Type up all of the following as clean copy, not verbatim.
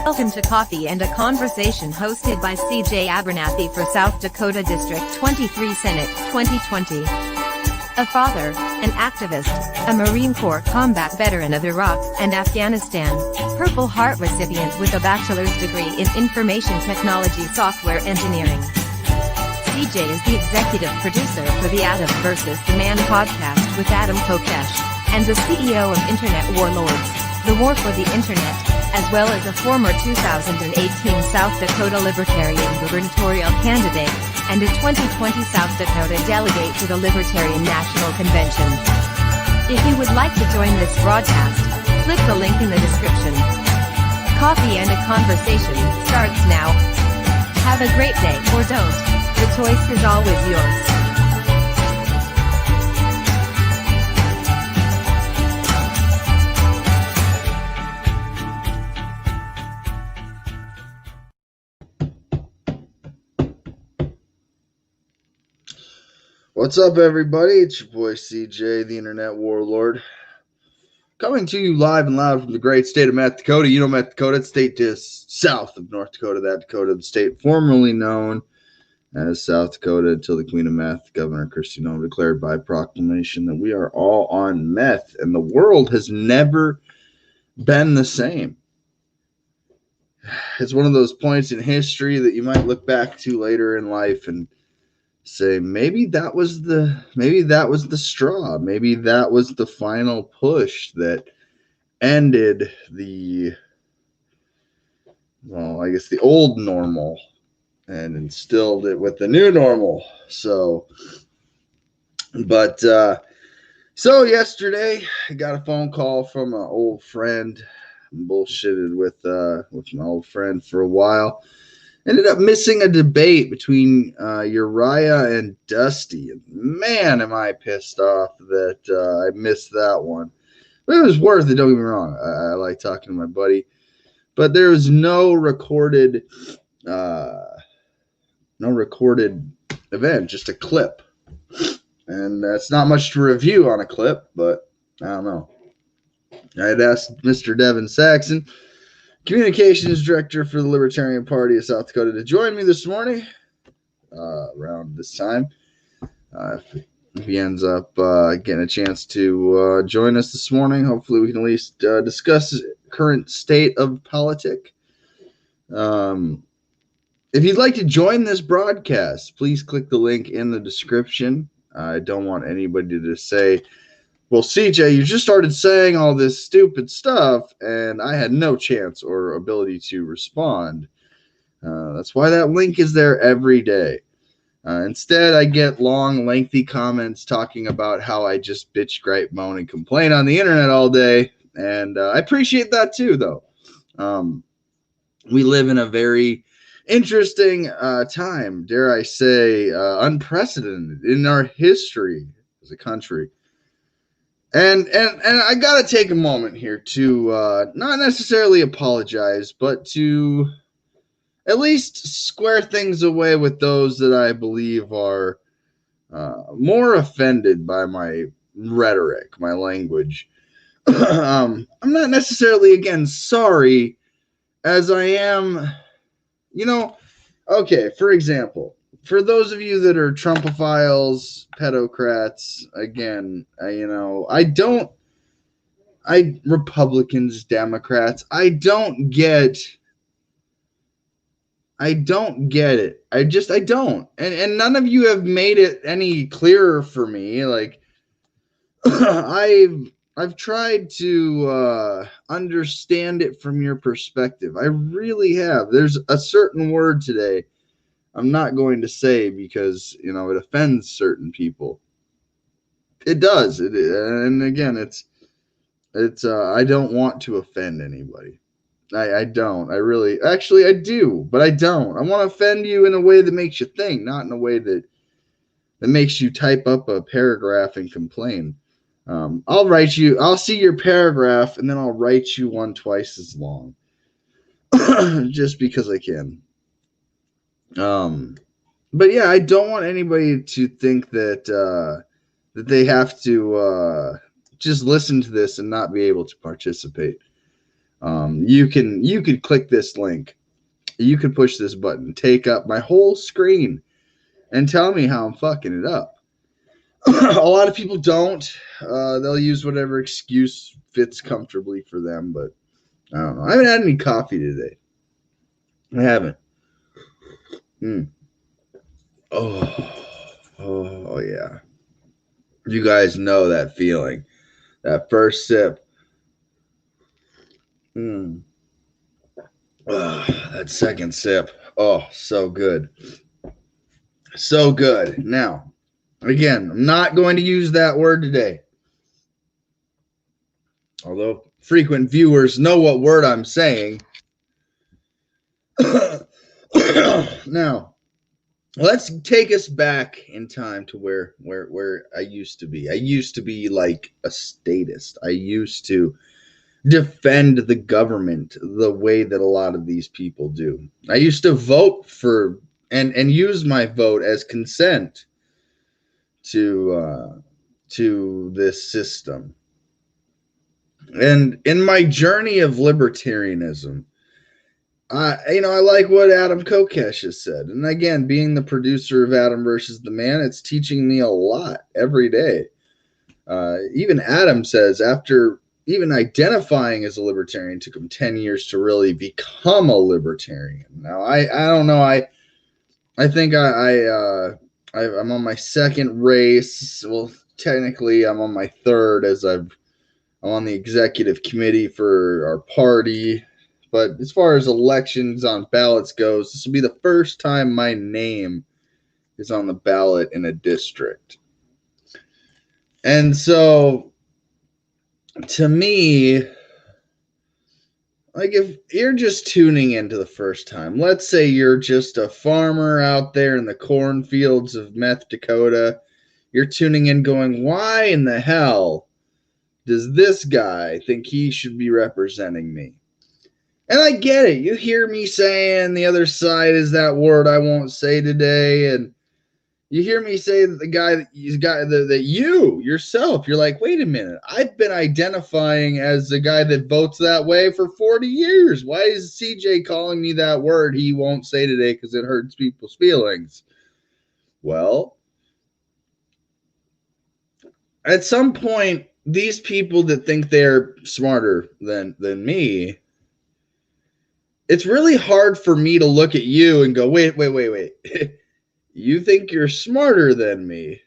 Welcome to Coffee and a Conversation hosted by CJ Abernathy for South Dakota District 23 Senate 2020. A father, an activist, a Marine Corps combat veteran of Iraq and Afghanistan, Purple Heart recipient with a bachelor's degree in information technology software engineering. CJ is the executive producer for the Adam vs. the Man podcast with Adam Kokesh, and the CEO of Internet Warlords, the War for the Internet, as well as a former 2018 South Dakota Libertarian gubernatorial candidate, and a 2020 South Dakota delegate to the Libertarian National Convention. If you would like to join this broadcast, click the link in the description. Coffee and a Conversation starts now. Have a great day or don't. The choice is always yours. What's up, everybody? It's your boy CJ, the Internet Warlord, coming to you live and loud from the great state of North Dakota. You know North Dakota, state just south of North Dakota, that Dakota, the state formerly known as South Dakota until the Queen of Meth, Governor Kristi Noem, declared by proclamation that we are all on meth, and the world has never been the same. It's one of those points in history that you might look back to later in life and say maybe that was the straw, maybe that was the final push that ended the old normal and instilled it with the new normal. So yesterday I got a phone call from an old friend. Bullshitted with my old friend for a while. Ended up missing a debate between Uriah and Dusty. And man, am I pissed off that I missed that one. But it was worth it, don't get me wrong. I like talking to my buddy. But there was no recorded event, just a clip. And that's not much to review on a clip, but I don't know. I had asked Mr. Devin Saxon, Communications Director for the Libertarian Party of South Dakota, to join me this morning around this time. If he ends up getting a chance to join us this morning, hopefully we can at least discuss the current state of politics. If you'd like to join this broadcast, please click the link in the description. I don't want anybody to say, well, CJ, you just started saying all this stupid stuff, and I had no chance or ability to respond. That's why that link is there every day. Instead, I get long, lengthy comments talking about how I just bitch, gripe, moan, and complain on the internet all day, and I appreciate that too, though. We live in a very interesting time, dare I say, unprecedented in our history as a country. And I gotta take a moment here to not necessarily apologize, but to at least square things away with those that I believe are more offended by my rhetoric, my language. I'm not necessarily, again, sorry, as I am, okay, for example, for those of you that are Trumpophiles, pedocrats, again, Republicans, Democrats, I don't get it. I don't. And none of you have made it any clearer for me. Like, I've tried to understand it from your perspective. I really have. There's a certain word today I'm not going to say because, it offends certain people. It does. And again, it's I don't want to offend anybody. I don't. I do, but I don't. I want to offend you in a way that makes you think, not in a way that makes you type up a paragraph and complain. I'll see your paragraph and then I'll write you one twice as long. Just because I can. But yeah, I don't want anybody to think that that they have to just listen to this and not be able to participate. You could click this link. You could push this button, take up my whole screen, and tell me how I'm fucking it up. A lot of people don't. They'll use whatever excuse fits comfortably for them, but I don't know. I haven't had any coffee today. I haven't. Oh yeah. You guys know that feeling. That first sip. That second sip. Oh, so good. So good. Now, again, I'm not going to use that word today. Although frequent viewers know what word I'm saying. Now, let's take us back in time to where I used to be. I used to be like a statist. I used to defend the government the way that a lot of these people do. I used to vote for and use my vote as consent to this system. And in my journey of libertarianism, I like what Adam Kokesh has said. And again, being the producer of Adam versus the Man, it's teaching me a lot every day. Even Adam says after even identifying as a libertarian, it took him 10 years to really become a libertarian. Now, I don't know. I think I'm on my second race. Well, technically, I'm on my third as I'm on the executive committee for our party. But as far as elections on ballots goes, this will be the first time my name is on the ballot in a district. And so, to me, like if you're just tuning in to the first time, let's say you're just a farmer out there in the cornfields of Meth, Dakota, you're tuning in going, why in the hell does this guy think he should be representing me? And I get it. You hear me saying the other side is that word I won't say today. And you hear me say that the guy that you yourself, you're like, wait a minute. I've been identifying as the guy that votes that way for 40 years. Why is CJ calling me that word he won't say today because it hurts people's feelings? Well, at some point, these people that think they're smarter than me, it's really hard for me to look at you and go, wait. You think you're smarter than me,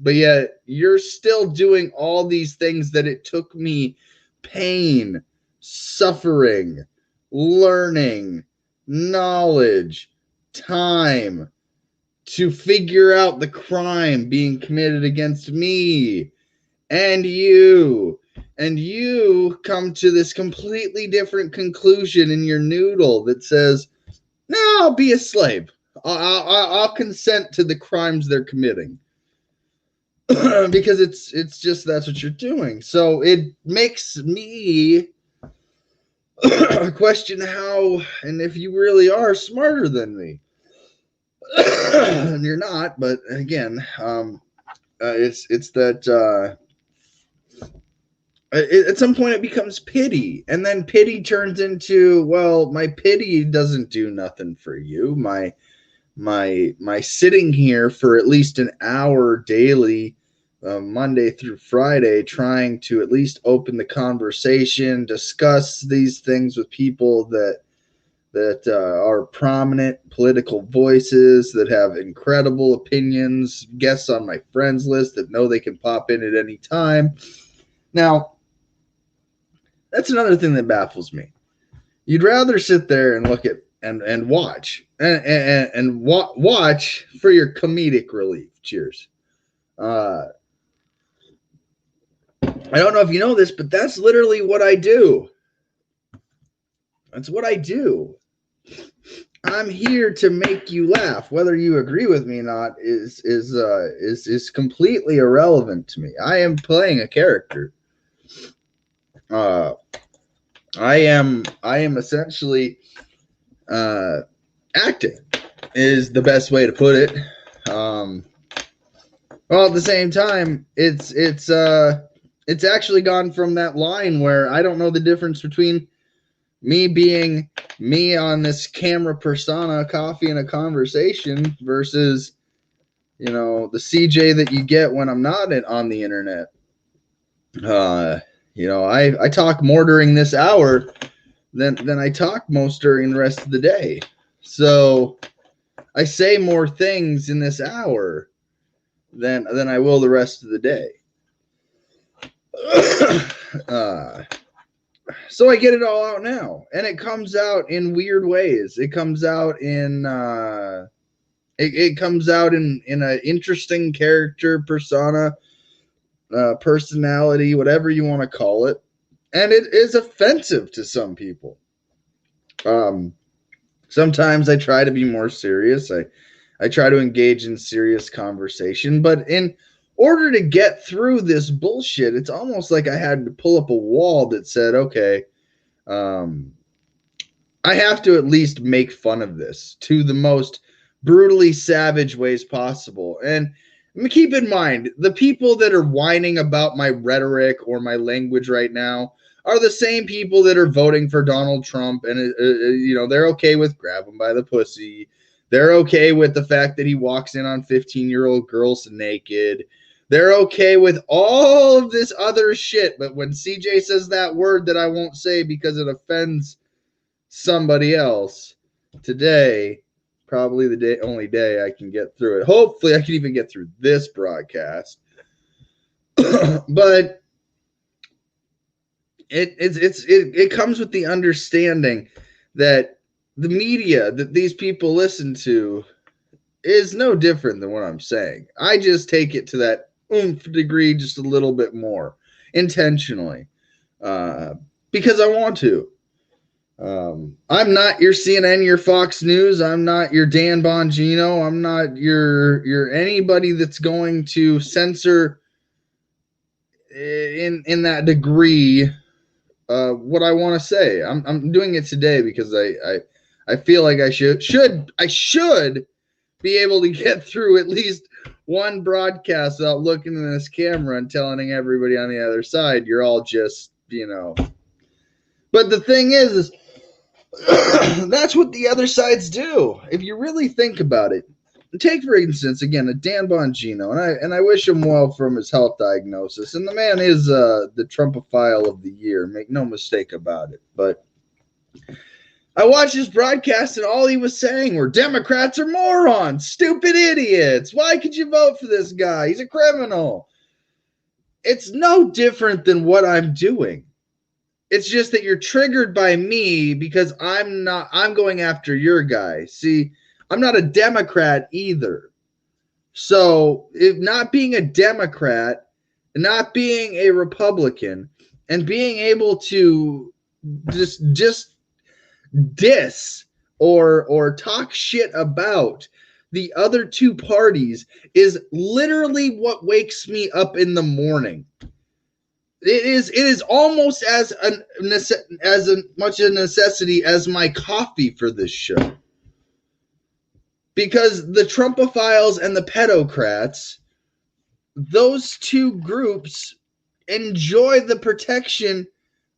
but yet you're still doing all these things that it took me pain, suffering, learning, knowledge, time to figure out the crime being committed against me and you. And you come to this completely different conclusion in your noodle that says, no, I'll be a slave. I'll consent to the crimes they're committing. Because it's just that's what you're doing. So it makes me question how and if you really are smarter than me. And you're not, but again, it's that at some point it becomes pity, and then pity turns into, well, my pity doesn't do nothing for you. My sitting here for at least an hour daily, Monday through Friday, trying to at least open the conversation, discuss these things with people that are prominent political voices, that have incredible opinions, guests on my friends list that know they can pop in at any time. Now, that's another thing that baffles me. You'd rather sit there and look at and watch and watch for your comedic relief. Cheers. I don't know if you know this, but that's literally what I do. That's what I do. I'm here to make you laugh. Whether you agree with me or not is completely irrelevant to me. I am playing a character. I am essentially acting is the best way to put it. Well, at the same time, it's actually gone from that line where I don't know the difference between me being me on this camera persona, coffee and a conversation versus, you know, the CJ that you get when I'm not on the internet. You know, I talk more during this hour than I talk most during the rest of the day. So I say more things in this hour than I will the rest of the day. So I get it all out now, and it comes out in weird ways. It comes out in it comes out in an interesting character persona, personality, whatever you want to call it, and it is offensive to some people. Sometimes I try to be more serious. I try to engage in serious conversation, but in order to get through this bullshit, it's almost like I had to pull up a wall that said, okay, I have to at least make fun of this to the most brutally savage ways possible. And keep in mind, the people that are whining about my rhetoric or my language right now are the same people that are voting for Donald Trump, and you know, they're okay with grab him by the pussy. They're okay with the fact that he walks in on 15-year-old girls naked. They're okay with all of this other shit, but when CJ says that word that I won't say because it offends somebody else, today, probably the only day I can get through it. Hopefully I can even get through this broadcast. But it comes with the understanding that the media that these people listen to is no different than what I'm saying. I just take it to that oomph degree just a little bit more intentionally, because I want to. I'm not your CNN, your Fox News. I'm not your Dan Bongino. I'm not your anybody that's going to censor in that degree what I want to say. I'm doing it today because I feel like I should be able to get through at least one broadcast without looking in this camera and telling everybody on the other side you're all just, you know. But the thing is that's what the other sides do. If you really think about it, take for instance again a Dan Bongino, and I wish him well from his health diagnosis. And the man is the Trumpophile of the year, make no mistake about it. But I watched his broadcast, and all he was saying were Democrats are morons, stupid idiots. Why could you vote for this guy? He's a criminal. It's no different than what I'm doing. It's just that you're triggered by me because I'm going after your guy. See, I'm not a Democrat either. So if not being a Democrat, not being a Republican, and being able to just diss or talk shit about the other two parties is literally what wakes me up in the morning. It is almost as much a necessity as my coffee for this show. Because the Trumpophiles and the pedocrats, those two groups enjoy the protection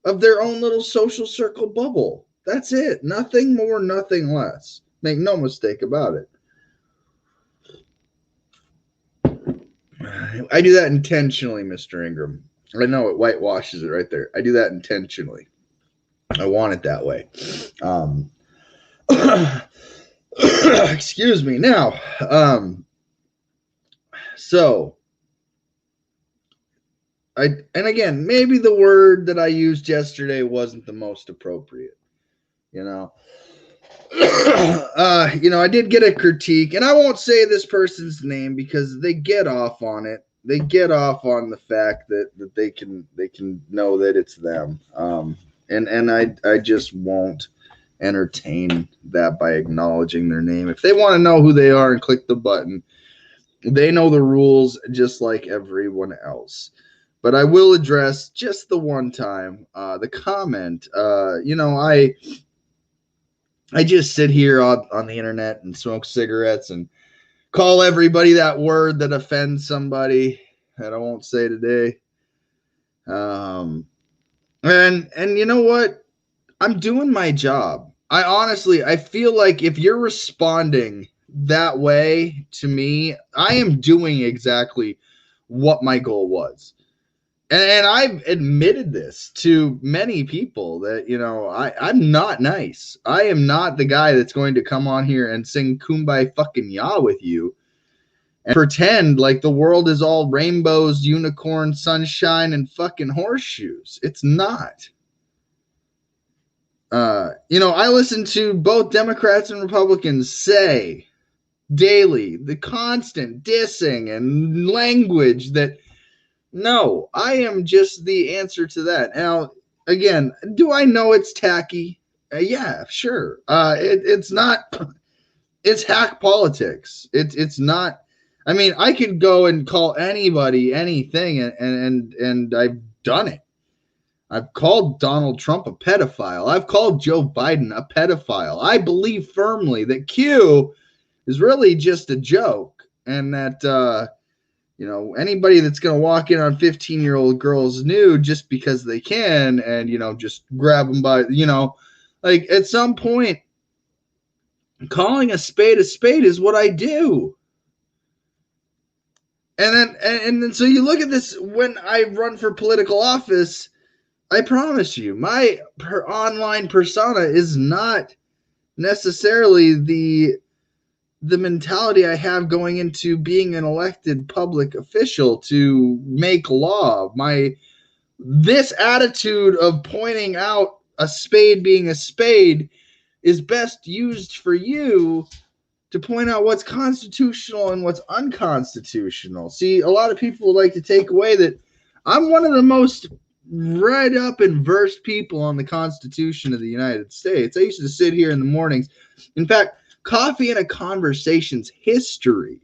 of their own little social circle bubble. That's it. Nothing more, nothing less. Make no mistake about it. I do that intentionally, Mr. Ingram. I know it whitewashes it right there. I do that intentionally. I want it that way. Excuse me. Now, so and again, maybe the word that I used yesterday wasn't the most appropriate. You know, I did get a critique, and I won't say this person's name because they get off on it. They get off on the fact that they can know that it's them. And I just won't entertain that by acknowledging their name. If they want to know who they are and click the button, they know the rules just like everyone else. But I will address just the one time the comment. I just sit here on the internet and smoke cigarettes and call everybody that word that offends somebody that I won't say today. And you know what? I'm doing my job. I feel like if you're responding that way to me, I am doing exactly what my goal was. And I've admitted this to many people that, I'm not nice. I am not the guy that's going to come on here and sing Kumbaya fucking Ya with you and pretend like the world is all rainbows, unicorns, sunshine, and fucking horseshoes. It's not. I listen to both Democrats and Republicans say daily the constant dissing and language that no, I am just the answer to that. Now, again, do I know it's tacky? Yeah, sure. It's not. It's hack politics. It's not. I mean, I could go and call anybody anything, and I've done it. I've called Donald Trump a pedophile. I've called Joe Biden a pedophile. I believe firmly that Q is really just a joke, and that anybody that's going to walk in on 15-year-old girls nude just because they can and, just grab them by, like at some point, calling a spade is what I do. And then so you look at this when I run for political office, I promise you, my online persona is not necessarily the mentality I have going into being an elected public official to make law. This attitude of pointing out a spade being a spade is best used for you to point out what's constitutional and what's unconstitutional. See, a lot of people would like to take away that I'm one of the most read up and versed people on the Constitution of the United States. I used to sit here in the mornings. In fact, Coffee and a Conversation's history.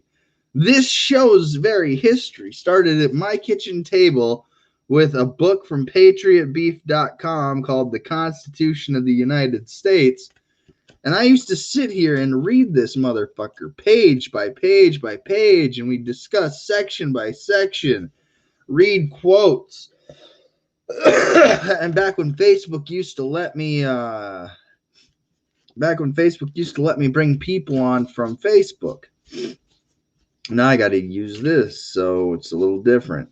This show's very history started at my kitchen table with a book from patriotbeef.com called The Constitution of the United States. And I used to sit here and read this motherfucker page by page by page, and we discuss section by section, read quotes. And back when Facebook used to let me bring people on from Facebook. Now I got to use this, so it's a little different.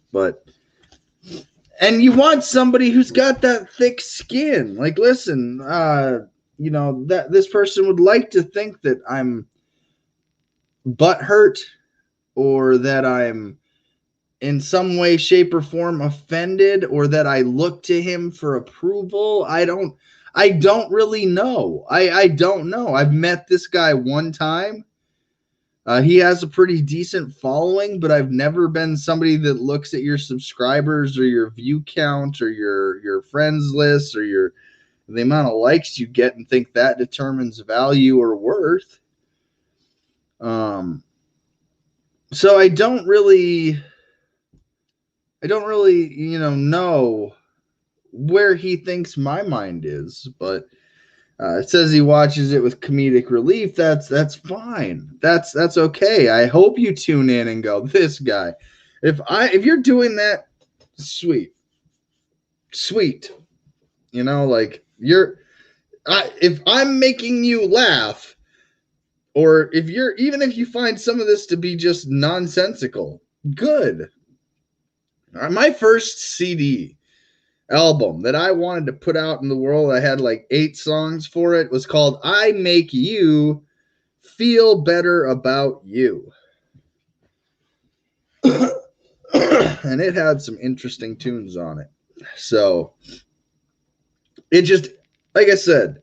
And you want somebody who's got that thick skin. Like, listen, that this person would like to think that I'm butthurt or that I'm in some way, shape, or form offended or that I look to him for approval. I don't really know. I don't know. I've met this guy one time. He has a pretty decent following, but I've never been somebody that looks at your subscribers or your view count or your friends list or the amount of likes you get and think that determines value or worth. So I don't really, know where he thinks my mind is, but it says he watches it with comedic relief. That's fine. That's okay. I hope you tune in and go, this guy. If you're doing that, sweet. If I'm making you laugh, or even if you find some of this to be just nonsensical, good. My first CD album that I wanted to put out in the world, I had like 8 songs for it, was called I Make You Feel Better About You. And it had some interesting tunes on it. So it just, like I said,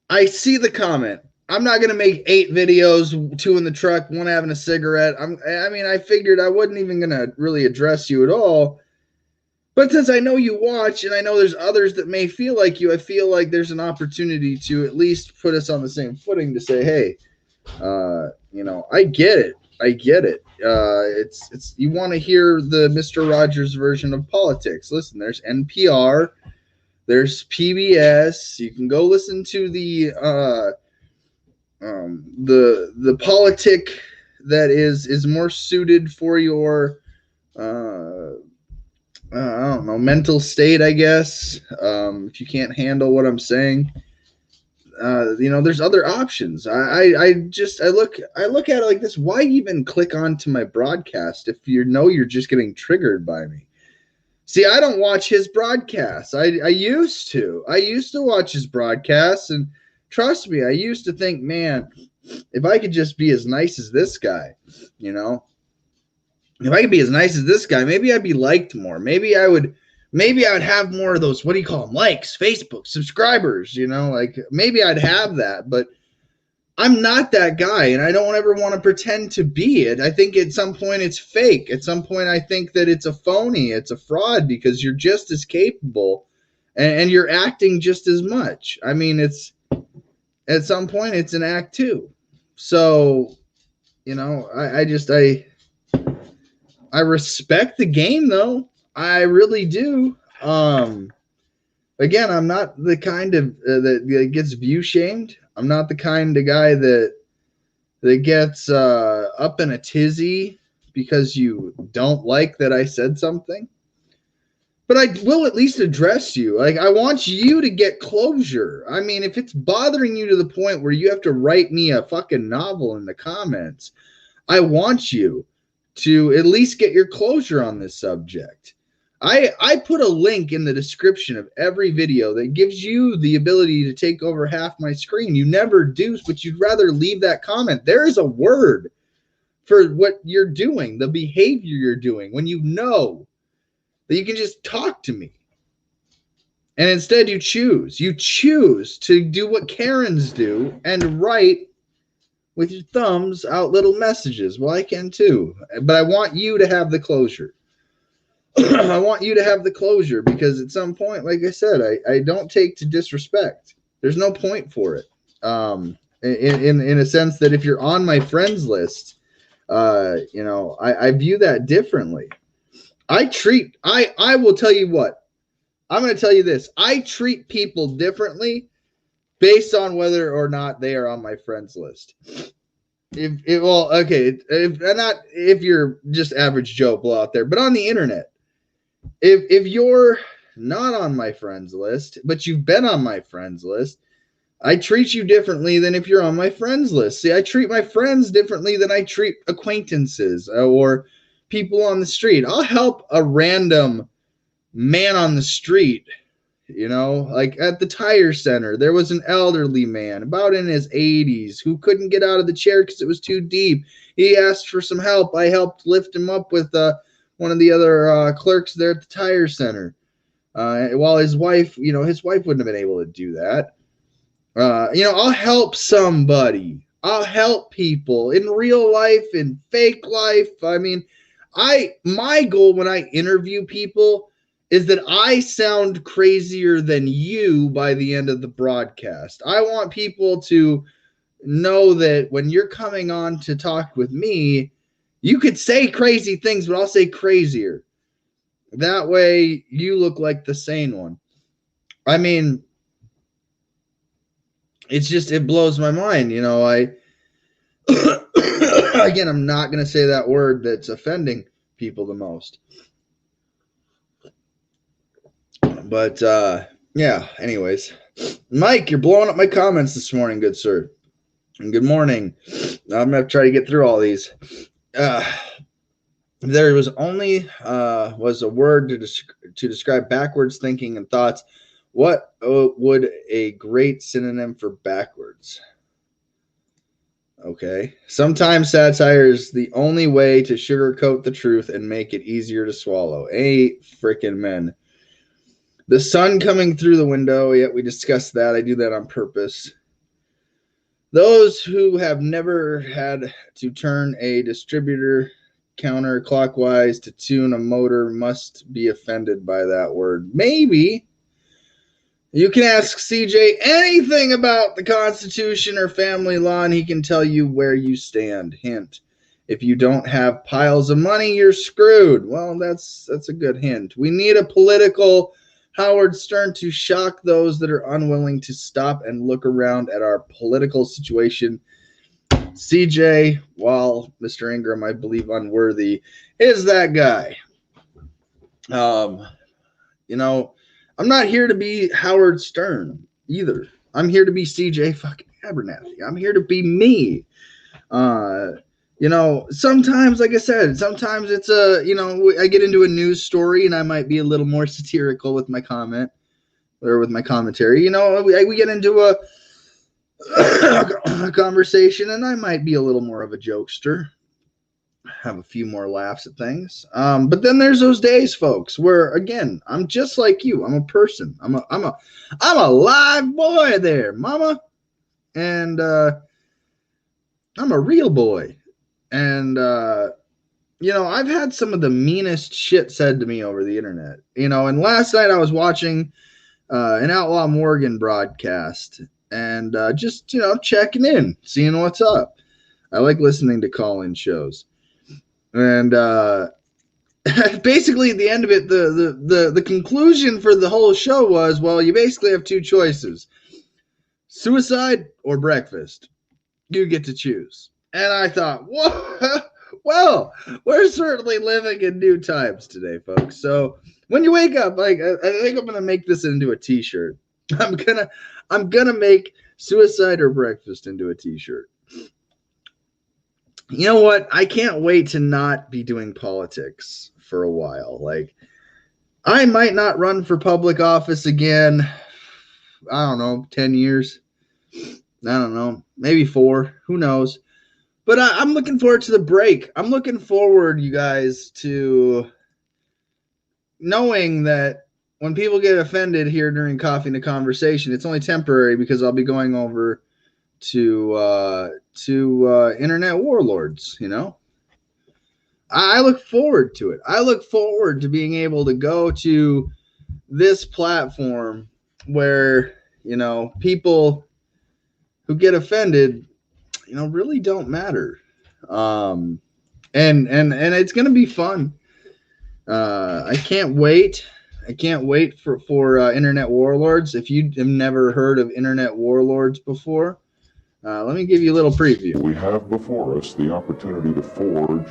I see the comment. I'm not going to make 8 videos, 2 in the truck, 1 having a cigarette. I figured I wasn't even going to really address you at all. But since I know you watch and I know there's others that may feel like you, I feel like there's an opportunity to at least put us on the same footing to say, hey, I get it. It's you want to hear the Mr. Rogers version of politics. Listen, there's NPR, there's PBS. You can go listen to the politic that is more suited for your I don't know, mental state, I guess. If you can't handle what I'm saying, there's other options. I look at it like this. Why even click onto my broadcast if you're just getting triggered by me? See, I don't watch his broadcasts. I used to. I used to watch his broadcasts, and trust me, I used to think, man, if I could just be as nice as this guy, if I could be as nice as this guy, maybe I'd be liked more. Maybe I would have more of those, what do you call them? Likes, Facebook, subscribers, like maybe I'd have that, but I'm not that guy, and I don't ever want to pretend to be it. I think at some point it's fake. At some point I think that it's a phony, it's a fraud, because you're just as capable and you're acting just as much. I mean, it's at some point it's an act too. So, I respect the game though. I really do. Again, I'm not the kind of that gets view shamed. I'm not the kind of guy that gets up in a tizzy because you don't like that I said something. But I will at least address you. Like, I want you to get closure. I mean, if it's bothering you to the point where you have to write me a fucking novel in the comments, I want you to at least get your closure on this subject. I put a link in the description of every video that gives you the ability to take over half my screen. You never do, but you'd rather leave that comment. There is a word for what you're doing, the behavior you're doing, when you know that you can just talk to me. And instead you choose to do what Karens do and write with your thumbs out little messages. Well, I can too, but I want you to have the closure. I want you to have the closure, because at some point, like I said, I don't take to disrespect. There's no point for it. In a sense that if you're on my friends list, I view that differently. I will tell you what, I'm going to tell you this. I treat people differently based on whether or not they are on my friends list. If you're just average Joe Blow out there, but on the internet, if you're not on my friends list, but you've been on my friends list, I treat you differently than if you're on my friends list. See, I treat my friends differently than I treat acquaintances or people on the street. I'll help a random man on the street, like at the tire center. There was an elderly man about in his 80s who couldn't get out of the chair because it was too deep. He asked for some help. I helped lift him up with one of the other clerks there at the tire center. While his wife wouldn't have been able to do that. I'll help somebody. I'll help people in real life, in fake life. I mean, my goal when I interview people is that I sound crazier than you by the end of the broadcast. I want people to know that when you're coming on to talk with me, you could say crazy things, but I'll say crazier. That way you look like the sane one. I mean, it blows my mind. Again, I'm not going to say that word that's offending people the most. But, yeah, anyways. Mike, you're blowing up my comments this morning, good sir. And good morning. I'm going to try to get through all these. There was only was a word to describe backwards thinking and thoughts. What would a great synonym for backwards? Okay. Sometimes satire is the only way to sugarcoat the truth and make it easier to swallow. Frickin' men. The sun coming through the window. Yet we discussed that. I do that on purpose. Those who have never had to turn a distributor counterclockwise to tune a motor must be offended by that word. Maybe. You can ask CJ anything about the Constitution or family law, and he can tell you where you stand. Hint. If you don't have piles of money, you're screwed. Well, that's a good hint. We need a political Howard Stern to shock those that are unwilling to stop and look around at our political situation. CJ, while Mr. Ingram, I believe, unworthy, is that guy. You know, I'm not here to be Howard Stern either. I'm here to be CJ fucking Abernathy. I'm here to be me. You know, sometimes, like I said, sometimes it's I get into a news story and I might be a little more satirical with my comment or with my commentary. You know, we get into a conversation and I might be a little more of a jokester, have a few more laughs at things. But then there's those days, folks, where again, I'm just like you. I'm a person. I'm a live boy there, mama. And I'm a real boy. And I've had some of the meanest shit said to me over the internet. And last night I was watching an Outlaw Morgan broadcast and just checking in, seeing what's up. I like listening to call-in shows. And basically at the end of it, the conclusion for the whole show was, well, you basically have two choices: suicide or breakfast. You get to choose. And I thought, whoa, well, we're certainly living in new times today, folks. So when you wake up, like, I think I'm gonna make this into a t-shirt. I'm gonna make suicide or breakfast into a t-shirt. You know what? I can't wait to not be doing politics for a while. Like, I might not run for public office again. I don't know, 10 years. I don't know, maybe 4. Who knows? But I'm looking forward to the break. I'm looking forward, you guys, to knowing that when people get offended here during Coffee and a Conversation, it's only temporary because I'll be going over to internet warlords. I look forward to it. I look forward to being able to go to this platform where people who get offended really don't matter. And it's gonna be fun. I can't wait for internet warlords. If you have never heard of internet warlords before, let me give you a little preview. We have before us the opportunity to forge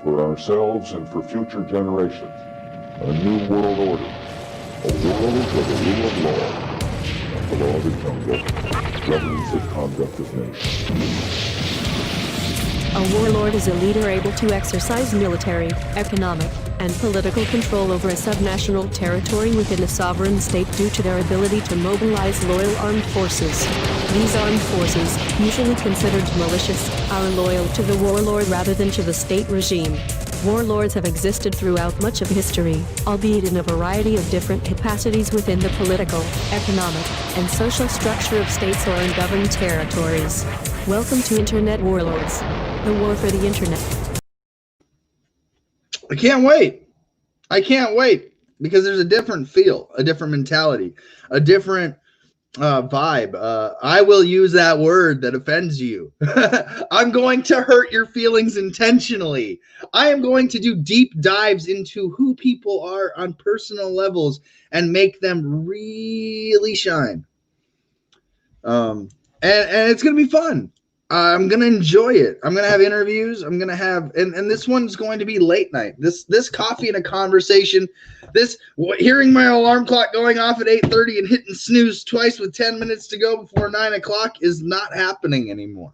for ourselves and for future generations a new world order, a world where the rule of law and the law of the jungle governs the conduct of nations. A warlord is a leader able to exercise military, economic, and political control over a subnational territory within a sovereign state due to their ability to mobilize loyal armed forces. These armed forces, usually considered malicious, are loyal to the warlord rather than to the state regime. Warlords have existed throughout much of history, albeit in a variety of different capacities within the political, economic, and social structure of states or ungoverned territories. Welcome to Internet Warlords, the war for the internet. I can't wait because there's a different feel, a different mentality, a different vibe. I will use that word that offends you. I'm going to hurt your feelings intentionally. I am going to do deep dives into who people are on personal levels and make them really shine. And it's going to be fun. I'm going to enjoy it. I'm going to have interviews. I'm going to have, and this one's going to be late night. This Coffee and a Conversation, hearing my alarm clock going off at 8:30 and hitting snooze twice with 10 minutes to go before 9 o'clock is not happening anymore.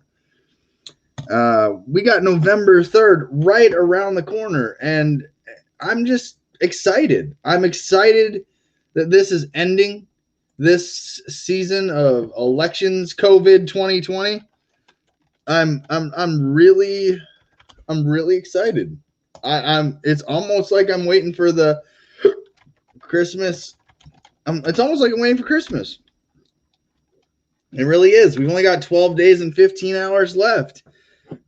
We got November 3rd right around the corner, and I'm just excited. I'm excited that this is ending this season of elections, COVID 2020. I'm really excited. It's almost like I'm waiting for the Christmas. It's almost like I'm waiting for Christmas. It really is. We've only got 12 days and 15 hours left.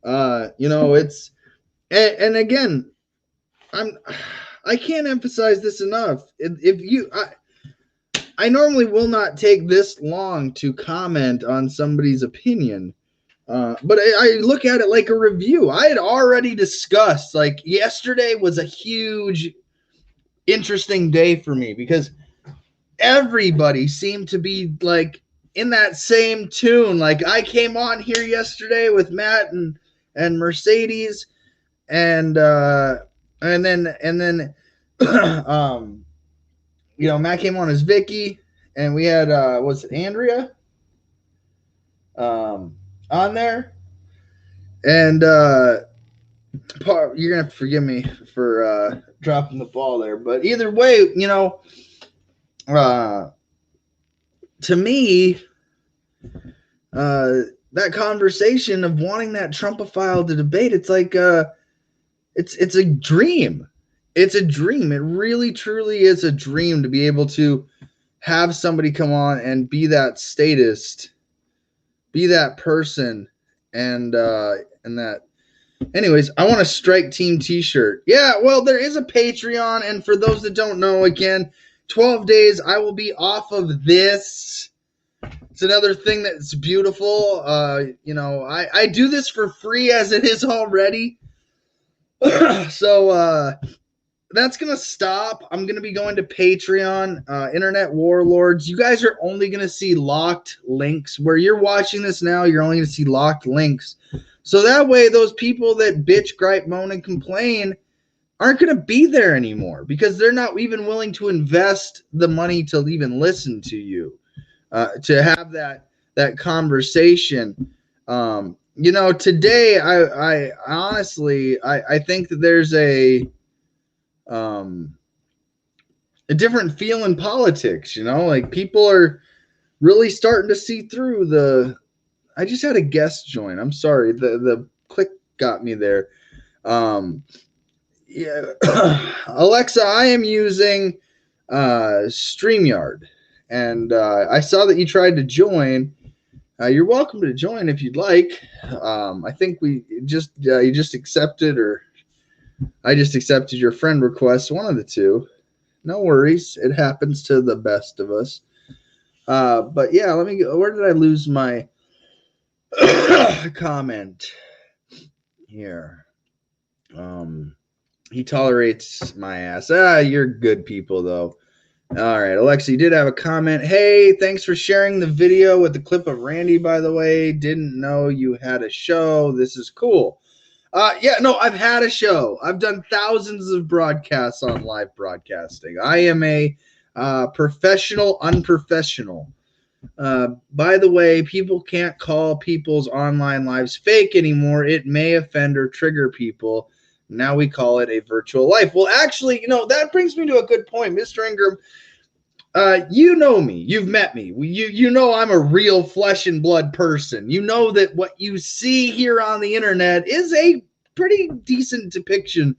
It's, and again, I can't emphasize this enough. I normally will not take this long to comment on somebody's opinion. But I look at it like a review. I had already discussed, like, yesterday was a huge, interesting day for me because everybody seemed to be like in that same tune. Like, I came on here yesterday with Matt and Mercedes, and then Matt came on as Vicky, and we had was it Andrea on there, and you're gonna have to forgive me for dropping the ball there, but either way, to me, that conversation of wanting that Trumpophile to debate, it's like it's a dream. It's a dream. It really, truly is a dream to be able to have somebody come on and be that statist, be that person, and that. Anyways, I want a Strike Team t-shirt. Yeah, well, there is a Patreon, and for those that don't know, again, 12 days I will be off of this. It's another thing that's beautiful. I do this for free as it is already. So that's going to stop. I'm going to be going to Patreon, Internet Warlords. You guys are only going to see locked links. Where you're watching this now, you're only going to see locked links. So that way, those people that bitch, gripe, moan, and complain aren't going to be there anymore because they're not even willing to invest the money to even listen to you, to have that conversation. Today, I honestly, I think that there's a different feel in politics, like people are really starting to see through I just had a guest join. I'm sorry. The click got me there. Yeah. Alexa, I am using StreamYard, and I saw that you tried to join. You're welcome to join if you'd like. I think you just accepted, or I just accepted your friend request, one of the two. No worries. It happens to the best of us. But yeah, let me go. Where did I lose my comment here? He tolerates my ass. You're good people though. All right, Alexa, you did have a comment. Hey, thanks for sharing the video with the clip of Randy, by the way. Didn't know you had a show. This is cool. I've had a show. I've done thousands of broadcasts on live broadcasting. I am a professional unprofessional. By the way, people can't call people's online lives fake anymore. It may offend or trigger people. Now we call it a virtual life. Well, actually, that brings me to a good point, Mr. Ingram. You know me. You've met me. You know I'm a real flesh and blood person. You know that what you see here on the internet is a pretty decent depiction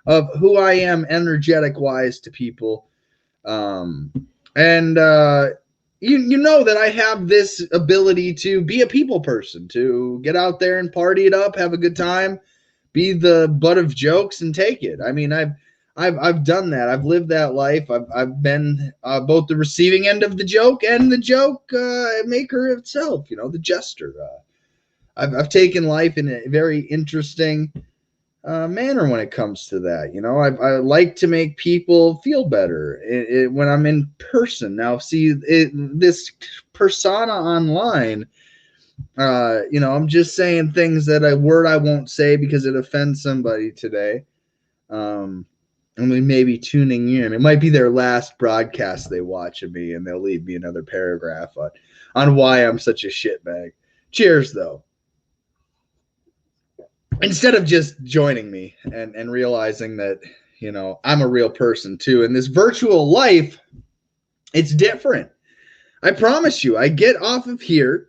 of who I am energetic-wise to people. You know that I have this ability to be a people person, to get out there and party it up, have a good time, be the butt of jokes, and take it. I mean, I've done that. I've lived that life. I've been both the receiving end of the joke and the joke maker itself. The jester. I've taken life in a very interesting manner when it comes to that. I like to make people feel better when I'm in person. Now, see, this persona online. I'm just saying things that I won't say because it offends somebody today. And they may be tuning in. It might be their last broadcast they watch of me, and they'll leave me another paragraph on why I'm such a shitbag. Cheers, though. Instead of just joining me and realizing that, I'm a real person too. In this virtual life, it's different. I promise you, I get off of here.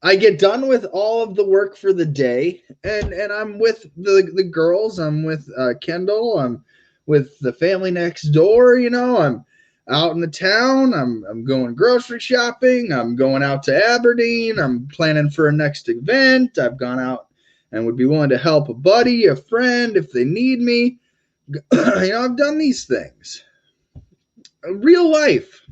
I get done with all of the work for the day, and I'm with the girls. I'm with Kendall. I'm with the family next door. I'm out in the town. I'm going grocery shopping. I'm going out to Aberdeen. I'm planning for a next event. I've gone out and would be willing to help a buddy, a friend, if they need me. I've done these things. Real life,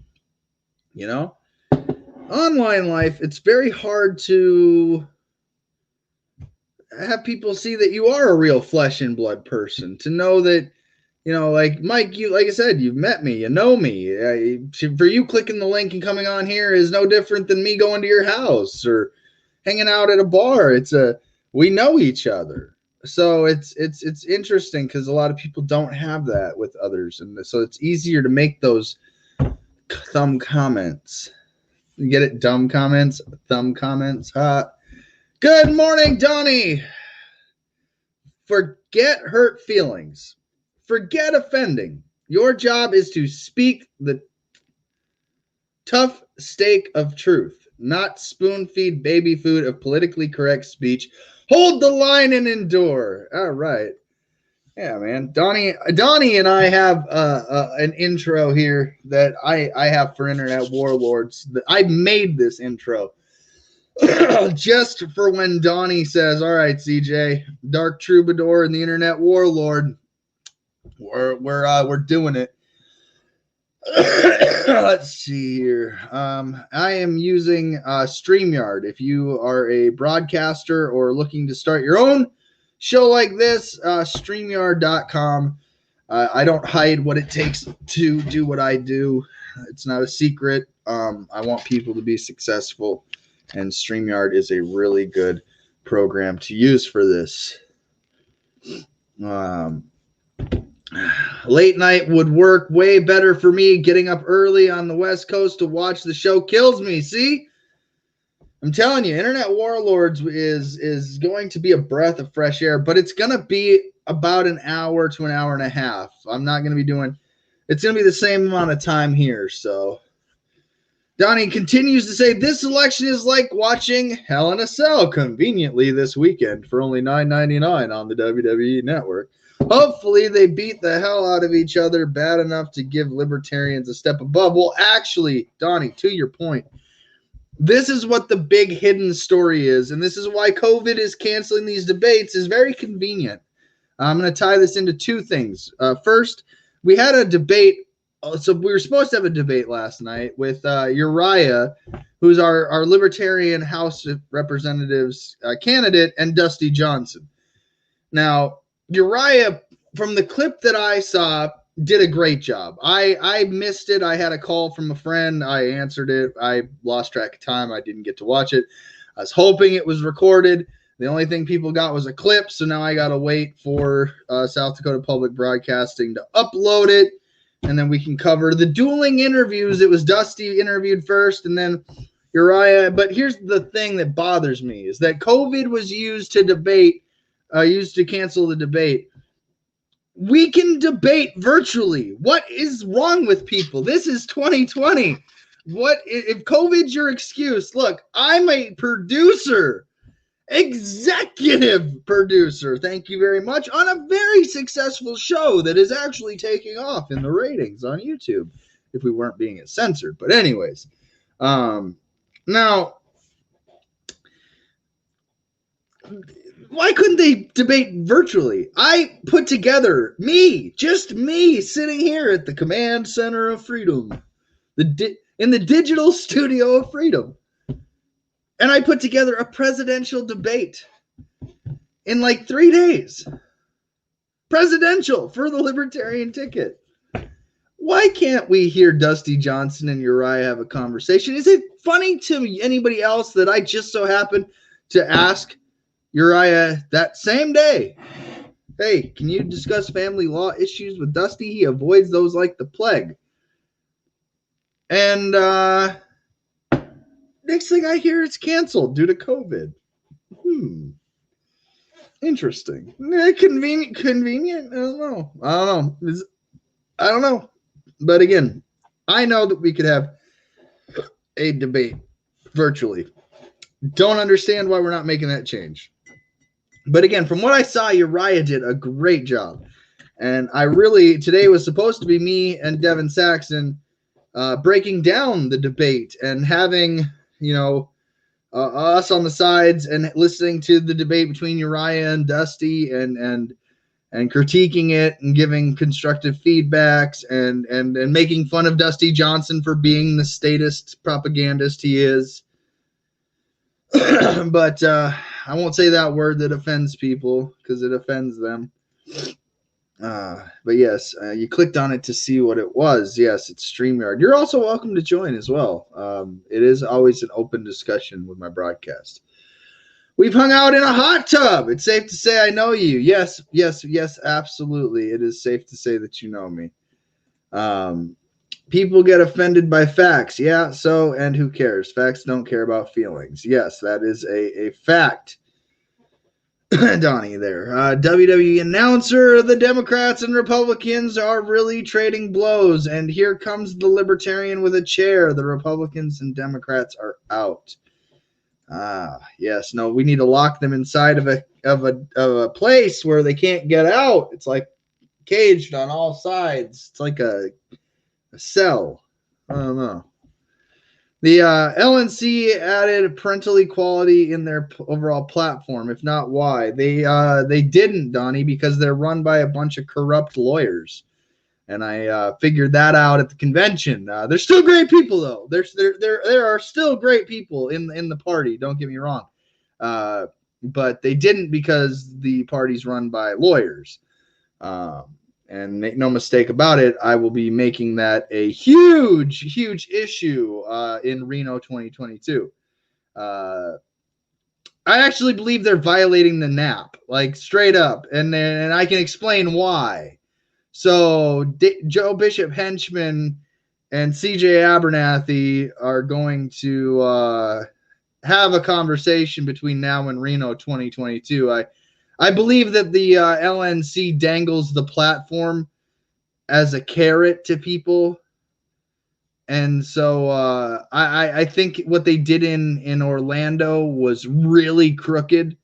online life, it's very hard to have people see that you are a real flesh and blood person, to know that, like Mike, like I said, you've met me, you know me. For you, clicking the link and coming on here is no different than me going to your house or hanging out at a bar. We know each other. So it's interesting because a lot of people don't have that with others, and so it's easier to make those thumb comments. You get it? Dumb comments, thumb comments. Good morning, Donnie. Forget hurt feelings. Forget offending. Your job is to speak the tough steak of truth, not spoon feed baby food of politically correct speech. Hold the line and endure. All right. Yeah, man. Donnie and I have an intro here that I have for Internet Warlords. I made this intro just for when Donnie says, all right, CJ, Dark Troubadour and the Internet Warlord, we're doing it. Let's see here. I am using StreamYard. If you are a broadcaster or looking to start your own show like this, StreamYard.com. I don't hide what it takes to do what I do. It's not a secret. I want people to be successful, and StreamYard is a really good program to use for this. Late night would work way better for me. Getting up early on the West Coast to watch the show kills me. See? I'm telling you, Internet Warlords is going to be a breath of fresh air, but it's going to be about an hour to an hour and a half. I'm not going to be doing – it's going to be the same amount of time here. So Donnie continues to say, this election is like watching Hell in a Cell conveniently this weekend for only $9.99 on the WWE Network. Hopefully they beat the hell out of each other bad enough to give libertarians a step above. Well, actually, Donnie, to your point, this is what the big hidden story is, and this is why COVID is canceling these debates is very convenient. I'm going to tie this into two things. First, we had a debate. So we were supposed to have a debate last night with Uriah, who's our Libertarian House of Representatives candidate, and Dusty Johnson. Now, Uriah, from the clip that I saw, did a great job. I missed it. I had a call from a friend. I answered it. I lost track of time. I didn't get to watch it. I was hoping it was recorded. The only thing people got was a clip, so now I got to wait for South Dakota Public Broadcasting to upload it, and then we can cover the dueling interviews. It was Dusty interviewed first, and then Uriah. But here's the thing that bothers me is that COVID was used to debate, used to cancel the debate. We can debate virtually. What is wrong with people? This is 2020. What if COVID's your excuse? Look, I'm a producer, executive producer. Thank you very much, on a very successful show that is actually taking off in the ratings on YouTube. If we weren't being censored, but anyways, now. Why couldn't they debate virtually? I put together just me, sitting here at the Command Center of Freedom, in the digital studio of freedom. And I put together a presidential debate in like 3 days. Presidential for the Libertarian ticket. Why can't we hear Dusty Johnson and Uriah have a conversation? Is it funny to anybody else that I just so happened to ask Uriah that same day, hey, can you discuss family law issues with Dusty? He avoids those like the plague. And next thing I hear, it's canceled due to COVID. Interesting. Convenient? I don't know. But again, I know that we could have a debate virtually. Don't understand why we're not making that change. But again, from what I saw, Uriah did a great job. And today was supposed to be me and Devin Saxon breaking down the debate and having, us on the sides and listening to the debate between Uriah and Dusty and critiquing it and giving constructive feedbacks and making fun of Dusty Johnson for being the statist propagandist he is. But I won't say that word that offends people because it offends them. But yes, you clicked on it to see what it was. Yes, it's StreamYard. You're also welcome to join as well. It is always an open discussion with my broadcast. We've hung out in a hot tub. It's safe to say I know you. Yes, absolutely. It is safe to say that you know me. People get offended by facts. Yeah, so, and who cares? Facts don't care about feelings. Yes, that is a fact. Donnie there. WWE announcer, the Democrats and Republicans are really trading blows, and here comes the Libertarian with a chair. The Republicans and Democrats are out. Yes, no, we need to lock them inside of a place where they can't get out. It's like caged on all sides. It's like a cell. I don't know. The LNC added parental equality in their overall platform. If not, why? They didn't, Donnie, because they're run by a bunch of corrupt lawyers. And I figured that out at the convention. They're still great people, though. There are still great people in the party. Don't get me wrong. But they didn't because the party's run by lawyers. And make no mistake about it, I will be making that a huge, huge issue in Reno 2022. I actually believe they're violating the NAP, like straight up, and I can explain why. So Joe Bishop Henchman and CJ Abernathy are going to have a conversation between now and Reno 2022. I believe that the LNC dangles the platform as a carrot to people. And so I think what they did in Orlando was really crooked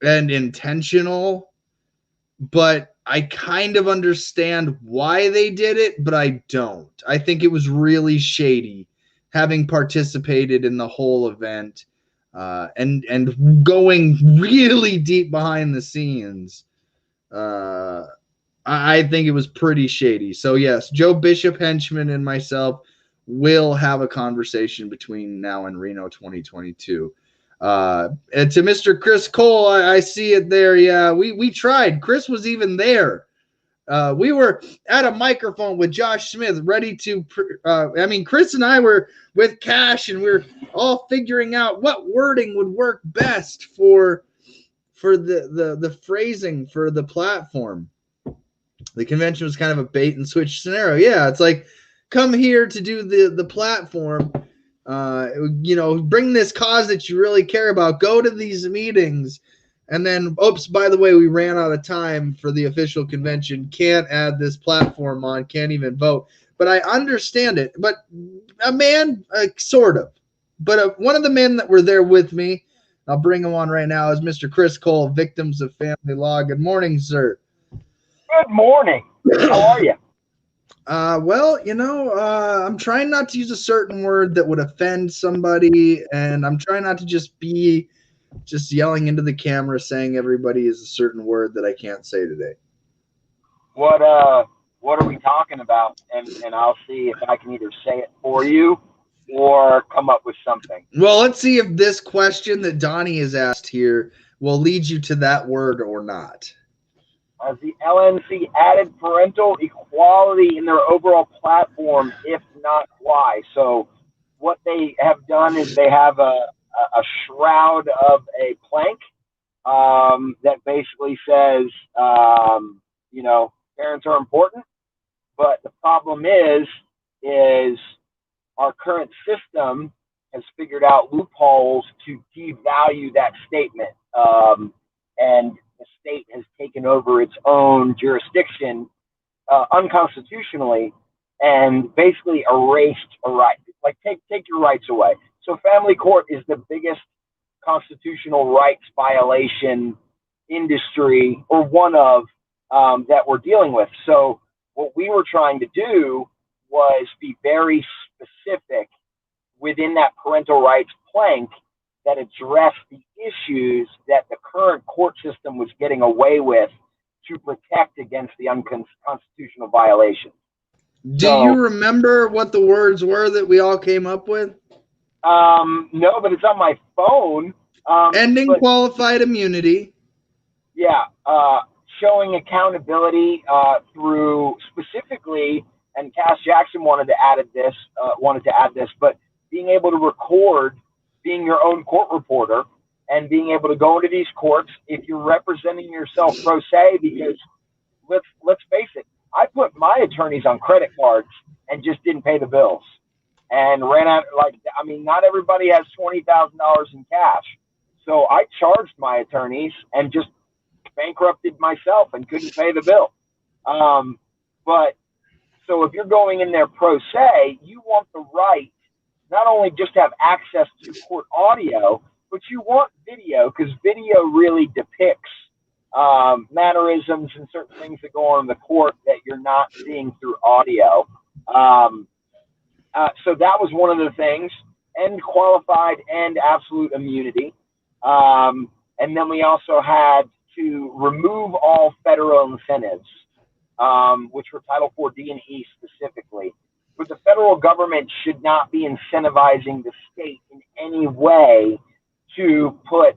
and intentional. But I kind of understand why they did it, but I don't. I think it was really shady, having participated in the whole event. And going really deep behind the scenes, I think it was pretty shady. So yes, Joe Bishop Henchman and myself will have a conversation between now and Reno 2022. And to Mr. Chris Cole, I see it there. Yeah, we tried. Chris was even there. We were at a microphone with Josh Smith, ready to. Chris and I were with Cash, and we were all figuring out what wording would work best for the phrasing for the platform. The convention was kind of a bait and switch scenario. Yeah, it's like, come here to do the platform. Bring this cause that you really care about. Go to these meetings. And then, oops, by the way, we ran out of time for the official convention. Can't add this platform on, can't even vote. But I understand it. But a man, sort of. But one of the men that were there with me, I'll bring him on right now, is Mr. Chris Cole, Victims of Family Law. Good morning, sir. Good morning. How are you? I'm trying not to use a certain word that would offend somebody, and I'm trying not to just be yelling into the camera saying everybody is a certain word that I can't say today. What are we talking about? And I'll see if I can either say it for you or come up with something. Well, let's see if this question that Donnie has asked here will lead you to that word or not. Has the LNC added parental equality in their overall platform? If not, why? So what they have done is they have a shroud of a plank that basically says, parents are important. But the problem is our current system has figured out loopholes to devalue that statement. And the state has taken over its own jurisdiction unconstitutionally and basically erased a right. Like take your rights away. So family court is the biggest constitutional rights violation industry, or one of, that we're dealing with. So what we were trying to do was be very specific within that parental rights plank that addressed the issues that the current court system was getting away with to protect against the unconstitutional violations. Do you remember what the words were that we all came up with? No, but it's on my phone. Ending qualified immunity. Yeah. Showing accountability through specifically, and Cass Jackson wanted to add this, but being able to record, being your own court reporter, and being able to go into these courts if you're representing yourself pro se, because let's face it, I put my attorneys on credit cards and just didn't pay the bills and ran out. Not everybody has $20,000 in cash. So I charged my attorneys and just bankrupted myself and couldn't pay the bill. But so if you're going in there pro se, you want the right not only just to have access to court audio, but you want video, because video really depicts mannerisms and certain things that go on in the court that you're not seeing through audio. So that was one of the things, and qualified and absolute immunity. And then we also had to remove all federal incentives, which were Title IV D and E specifically. But the federal government should not be incentivizing the state in any way to put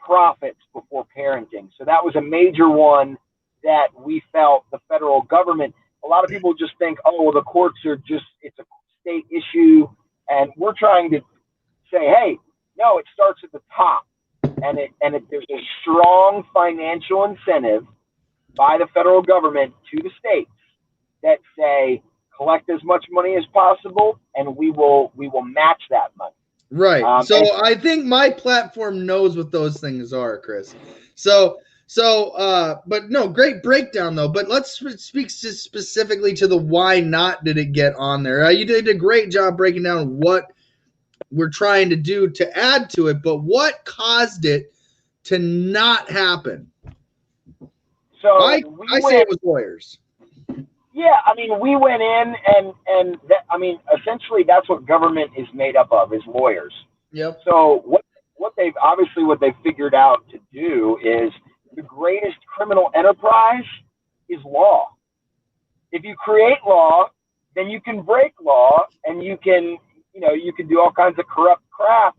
profits before parenting. So that was a major one that we felt the federal government, a lot of people just think, oh, well, the courts are just, it's a state issue. And we're trying to say, hey, no, it starts at the top. And there's a strong financial incentive by the federal government to the states that say, collect as much money as possible, and we will match that money. Right. I think my platform knows what those things are, Chris. But no, great breakdown though. But let's speak specifically to the why not did it get on there. You did a great job breaking down what we're trying to do to add to it, but what caused it to not happen? So I say it was lawyers. Yeah, we went in and essentially that's what government is made up of, is lawyers. Yep. So what they've figured out to do is the greatest criminal enterprise is law. If you create law, then you can break law, and you can do all kinds of corrupt crap.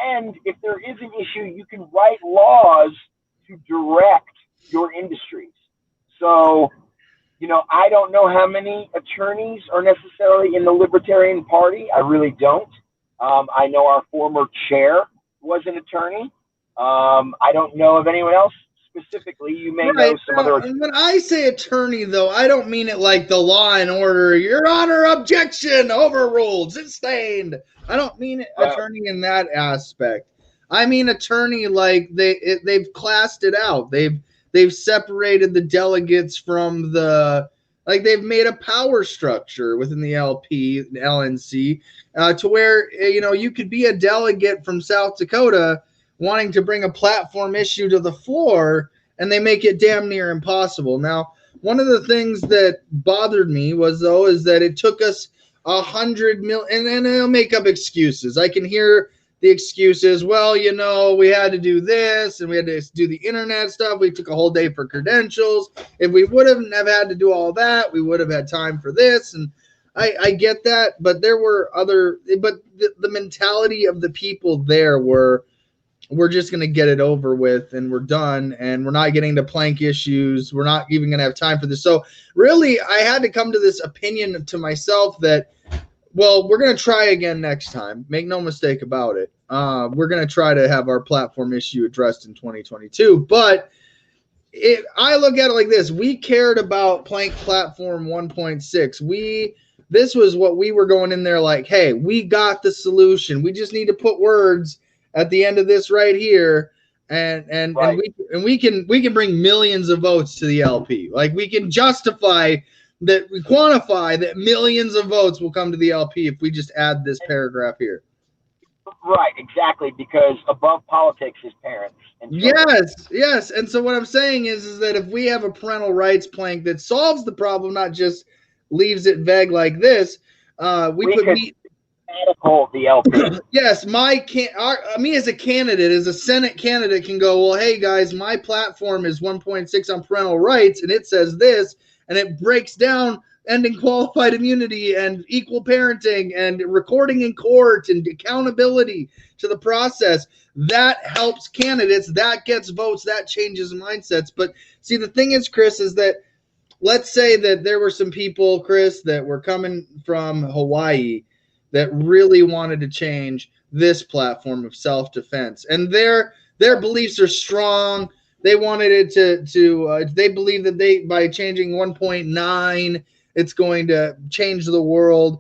And if there is an issue, you can write laws to direct your industries. So, I don't know how many attorneys are necessarily in the Libertarian Party. I really don't. I know our former chair was an attorney. I don't know of anyone else specifically. You may know some other. When I say attorney, though, I don't mean it like the Law and Order, Your Honor, objection, overruled, sustained. I don't mean attorney in that aspect. I mean attorney like they've classed it out. They've separated the delegates from they've made a power structure within the LNC, to where, you could be a delegate from South Dakota wanting to bring a platform issue to the floor, and they make it damn near impossible. Now, one of the things that bothered me is that it took us 100 million, and they'll make up excuses. I can hear the excuses. Well, we had to do this, and we had to do the internet stuff. We took a whole day for credentials. If we would have had to do all that, we would have had time for this. And I get that, but there were the mentality of the people there were, we're just going to get it over with and we're done, and we're not getting to plank issues. We're not even going to have time for this. So really, I had to come to this opinion to myself that, well, we're going to try again next time. Make no mistake about it. We're going to try to have our platform issue addressed in 2022. But I look at it like this. We cared about Plank Platform 1.6. This was what we were going in there like, hey, we got the solution. We just need to put words at the end of this right here. And we can bring millions of votes to the LP. Like, we can justify that, we quantify that millions of votes will come to the LP if we just add this paragraph here. Right, exactly, because above politics is parents. And yes. And so what I'm saying is that if we have a parental rights plank that solves the problem, not just leaves it vague like this, we could the LP. Yes, me as a candidate, as a Senate candidate, can go, well, hey guys, my platform is 1.6 on parental rights, and it says this, and it breaks down ending qualified immunity and equal parenting and recording in court and accountability to the process. That helps candidates, that gets votes, that changes mindsets. But see, the thing is, Chris, is that let's say that there were some people, Chris, that were coming from Hawaii that really wanted to change this platform of self-defense, and their beliefs are strong. They wanted it to they believe that by changing 1.9, it's going to change the world.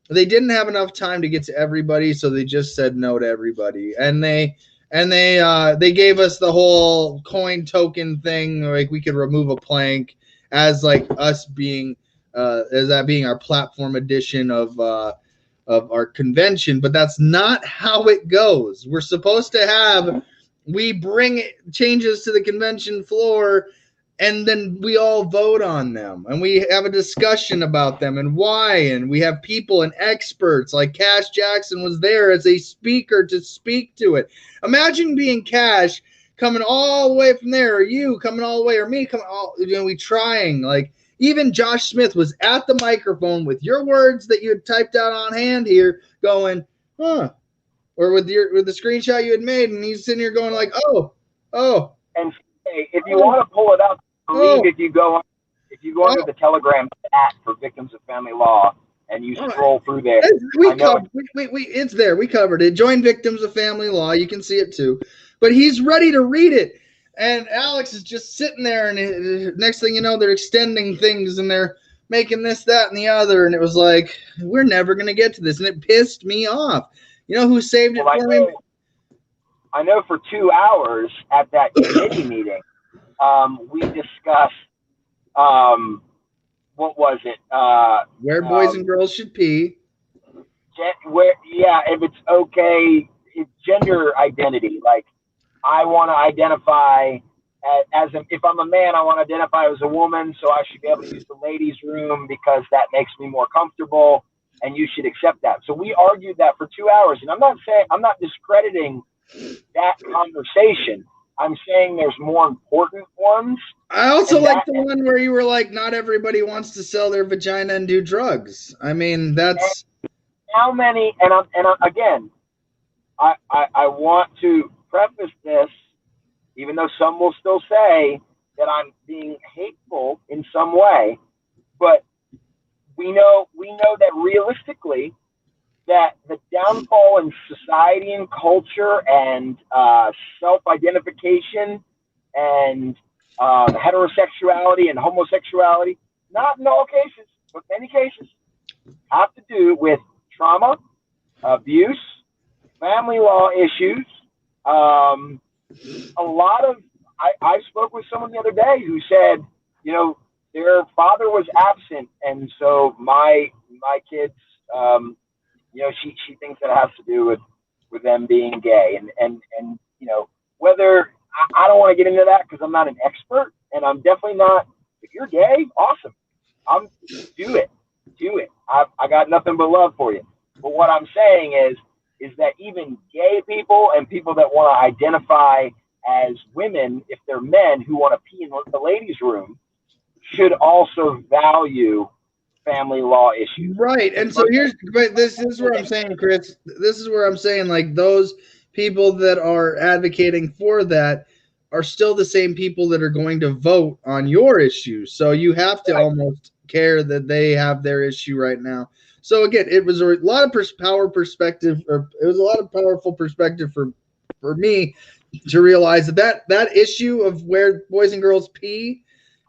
They didn't have enough time to get to everybody, so they just said no to everybody. And they gave us the whole coin token thing, like we could remove a plank as like us being as that being our platform edition of our convention, but that's not how it goes. We're supposed to have, we bring changes to the convention floor, and then we all vote on them, and we have a discussion about them and why, and we have people and experts like Cash Jackson was there as a speaker to speak to it. Imagine being Cash coming all the way from there, or you coming all the way, or me coming all, we trying, like, even Josh Smith was at the microphone with your words that you had typed out on hand here going, huh, or with the screenshot you had made, and he's sitting here going like, oh. And if you want to pull it up, if you go onto the Telegram chat for Victims of Family Law and you scroll through there, it's there. We covered it. Join Victims of Family Law. You can see it too. But he's ready to read it. And Alex is just sitting there, and next thing you know, they're extending things, and they're making this, that, and the other. And it was like, we're never going to get to this. And it pissed me off. You know who saved it for me? I know for 2 hours at that committee meeting, we discussed, what was it? Where boys and girls should pee. If it's okay, it's gender identity. Like, I want to identify if I'm a man, I want to identify as a woman, so I should be able to use the ladies' room because that makes me more comfortable, and you should accept that. So we argued that for 2 hours, and I'm not discrediting that conversation. I'm saying there's more important ones. I also like the one where you were like, not everybody wants to sell their vagina and do drugs. I mean, that's how many. And again, I want to preface this, even though some will still say that I'm being hateful in some way, but we know that realistically, that the downfall in society and culture and self-identification and heterosexuality and homosexuality, not in all cases, but many cases, have to do with trauma, abuse, family law issues. A lot of, I spoke with someone the other day who said, their father was absent, and so my kids, she thinks that has to do with them being gay, and whether I don't want to get into that because I'm not an expert, and I'm definitely not. If you're gay, awesome, do it. I got nothing but love for you. But what I'm saying is that even gay people and people that want to identify as women, if they're men who want to pee in the ladies' room, should also value family law issues. Right. And so this is where I'm saying, Chris, this is where I'm saying, like, those people that are advocating for that are still the same people that are going to vote on your issue. So you have to almost care that they have their issue right now. So again, it was a lot of powerful perspective for me to realize that issue of where boys and girls pee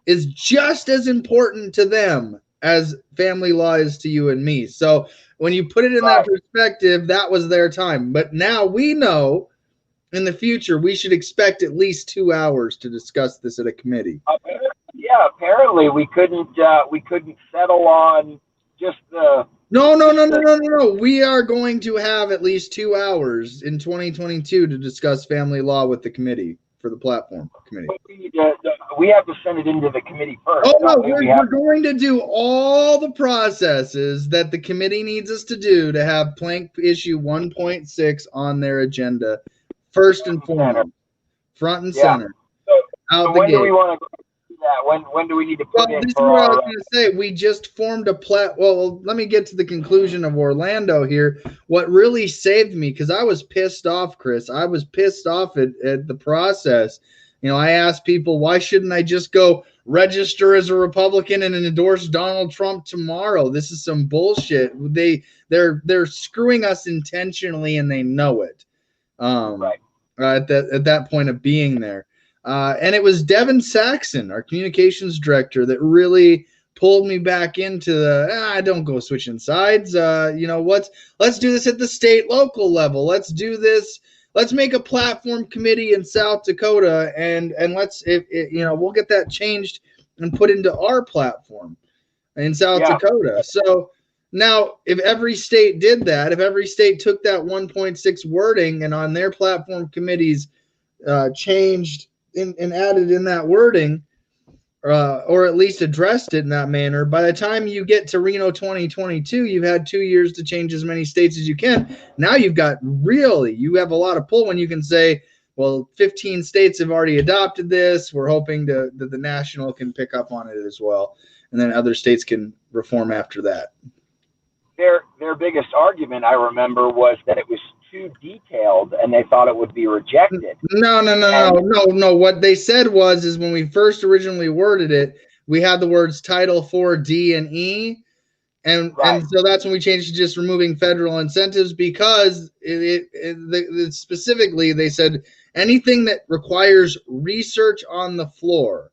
is just as important to them as family law is to you and me. So when you put it in that perspective, that was their time. But now we know in the future we should expect at least 2 hours to discuss this at a committee. Apparently we couldn't settle on just the. No. We are going to have at least 2 hours in 2022 to discuss family law with the committee for the platform committee. We have to send it into the committee first. Oh, no, we're going to do all the processes that the committee needs us to do to have Plank issue 1.6 on their agenda, first and foremost, front and center. So when do we want to do that? When do we need to put in? This is what I was going to say. We just formed a Well, let me get to the conclusion of Orlando here. What really saved me, because I was pissed off, Chris. I was pissed off at the process. I asked people, why shouldn't I just go register as a Republican and endorse Donald Trump tomorrow. This is some bullshit. They're screwing us intentionally, and they know it. Right. At that point of being there. And it was Devin Saxon, our communications director, that really pulled me back into the don't go switching sides. Let's do this at the state local level. Let's do this. Let's make a platform committee in South Dakota, and let's we'll get that changed and put into our platform in South Dakota. So now, if every state did that, if every state took that 1.6 wording and on their platform committees changed and added in that wording, or at least addressed it in that manner, by the time you get to Reno 2022, you've had 2 years to change as many states as you can. Now you have a lot of pull when you can say, well, 15 states have already adopted this. We're hoping that the national can pick up on it as well. And then other states can reform after that. Their biggest argument, I remember, was that it was too detailed and they thought it would be rejected. No. What they said is when we first originally worded it, we had the words Title IV, D, and E. And so that's when we changed to just removing federal incentives, because it specifically they said anything that requires research on the floor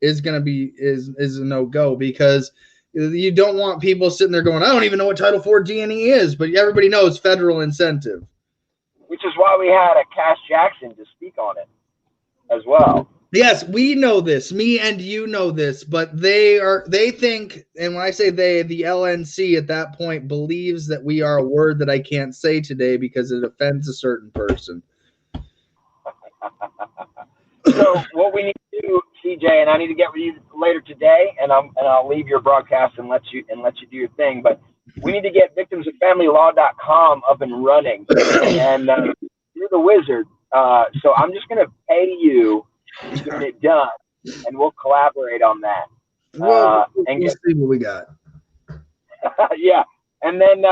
is going to be is a no-go, because you don't want people sitting there going, I don't even know what Title IV, D, and E is, but everybody knows federal incentive. Which is why we had a Cass Jackson to speak on it as well. Yes, we know this. Me and you know this, but they think, and when I say they, the LNC at that point believes that we are a word that I can't say today because it offends a certain person. So what we need to do, CJ, and I need to get with you later today, and I'll leave your broadcast and let you do your thing. But we need to get victimsofamilylaw.com up and running, and you're the wizard. So I'm just going to pay you to get it done, and we'll collaborate on that. We'll see what we got. Yeah, and then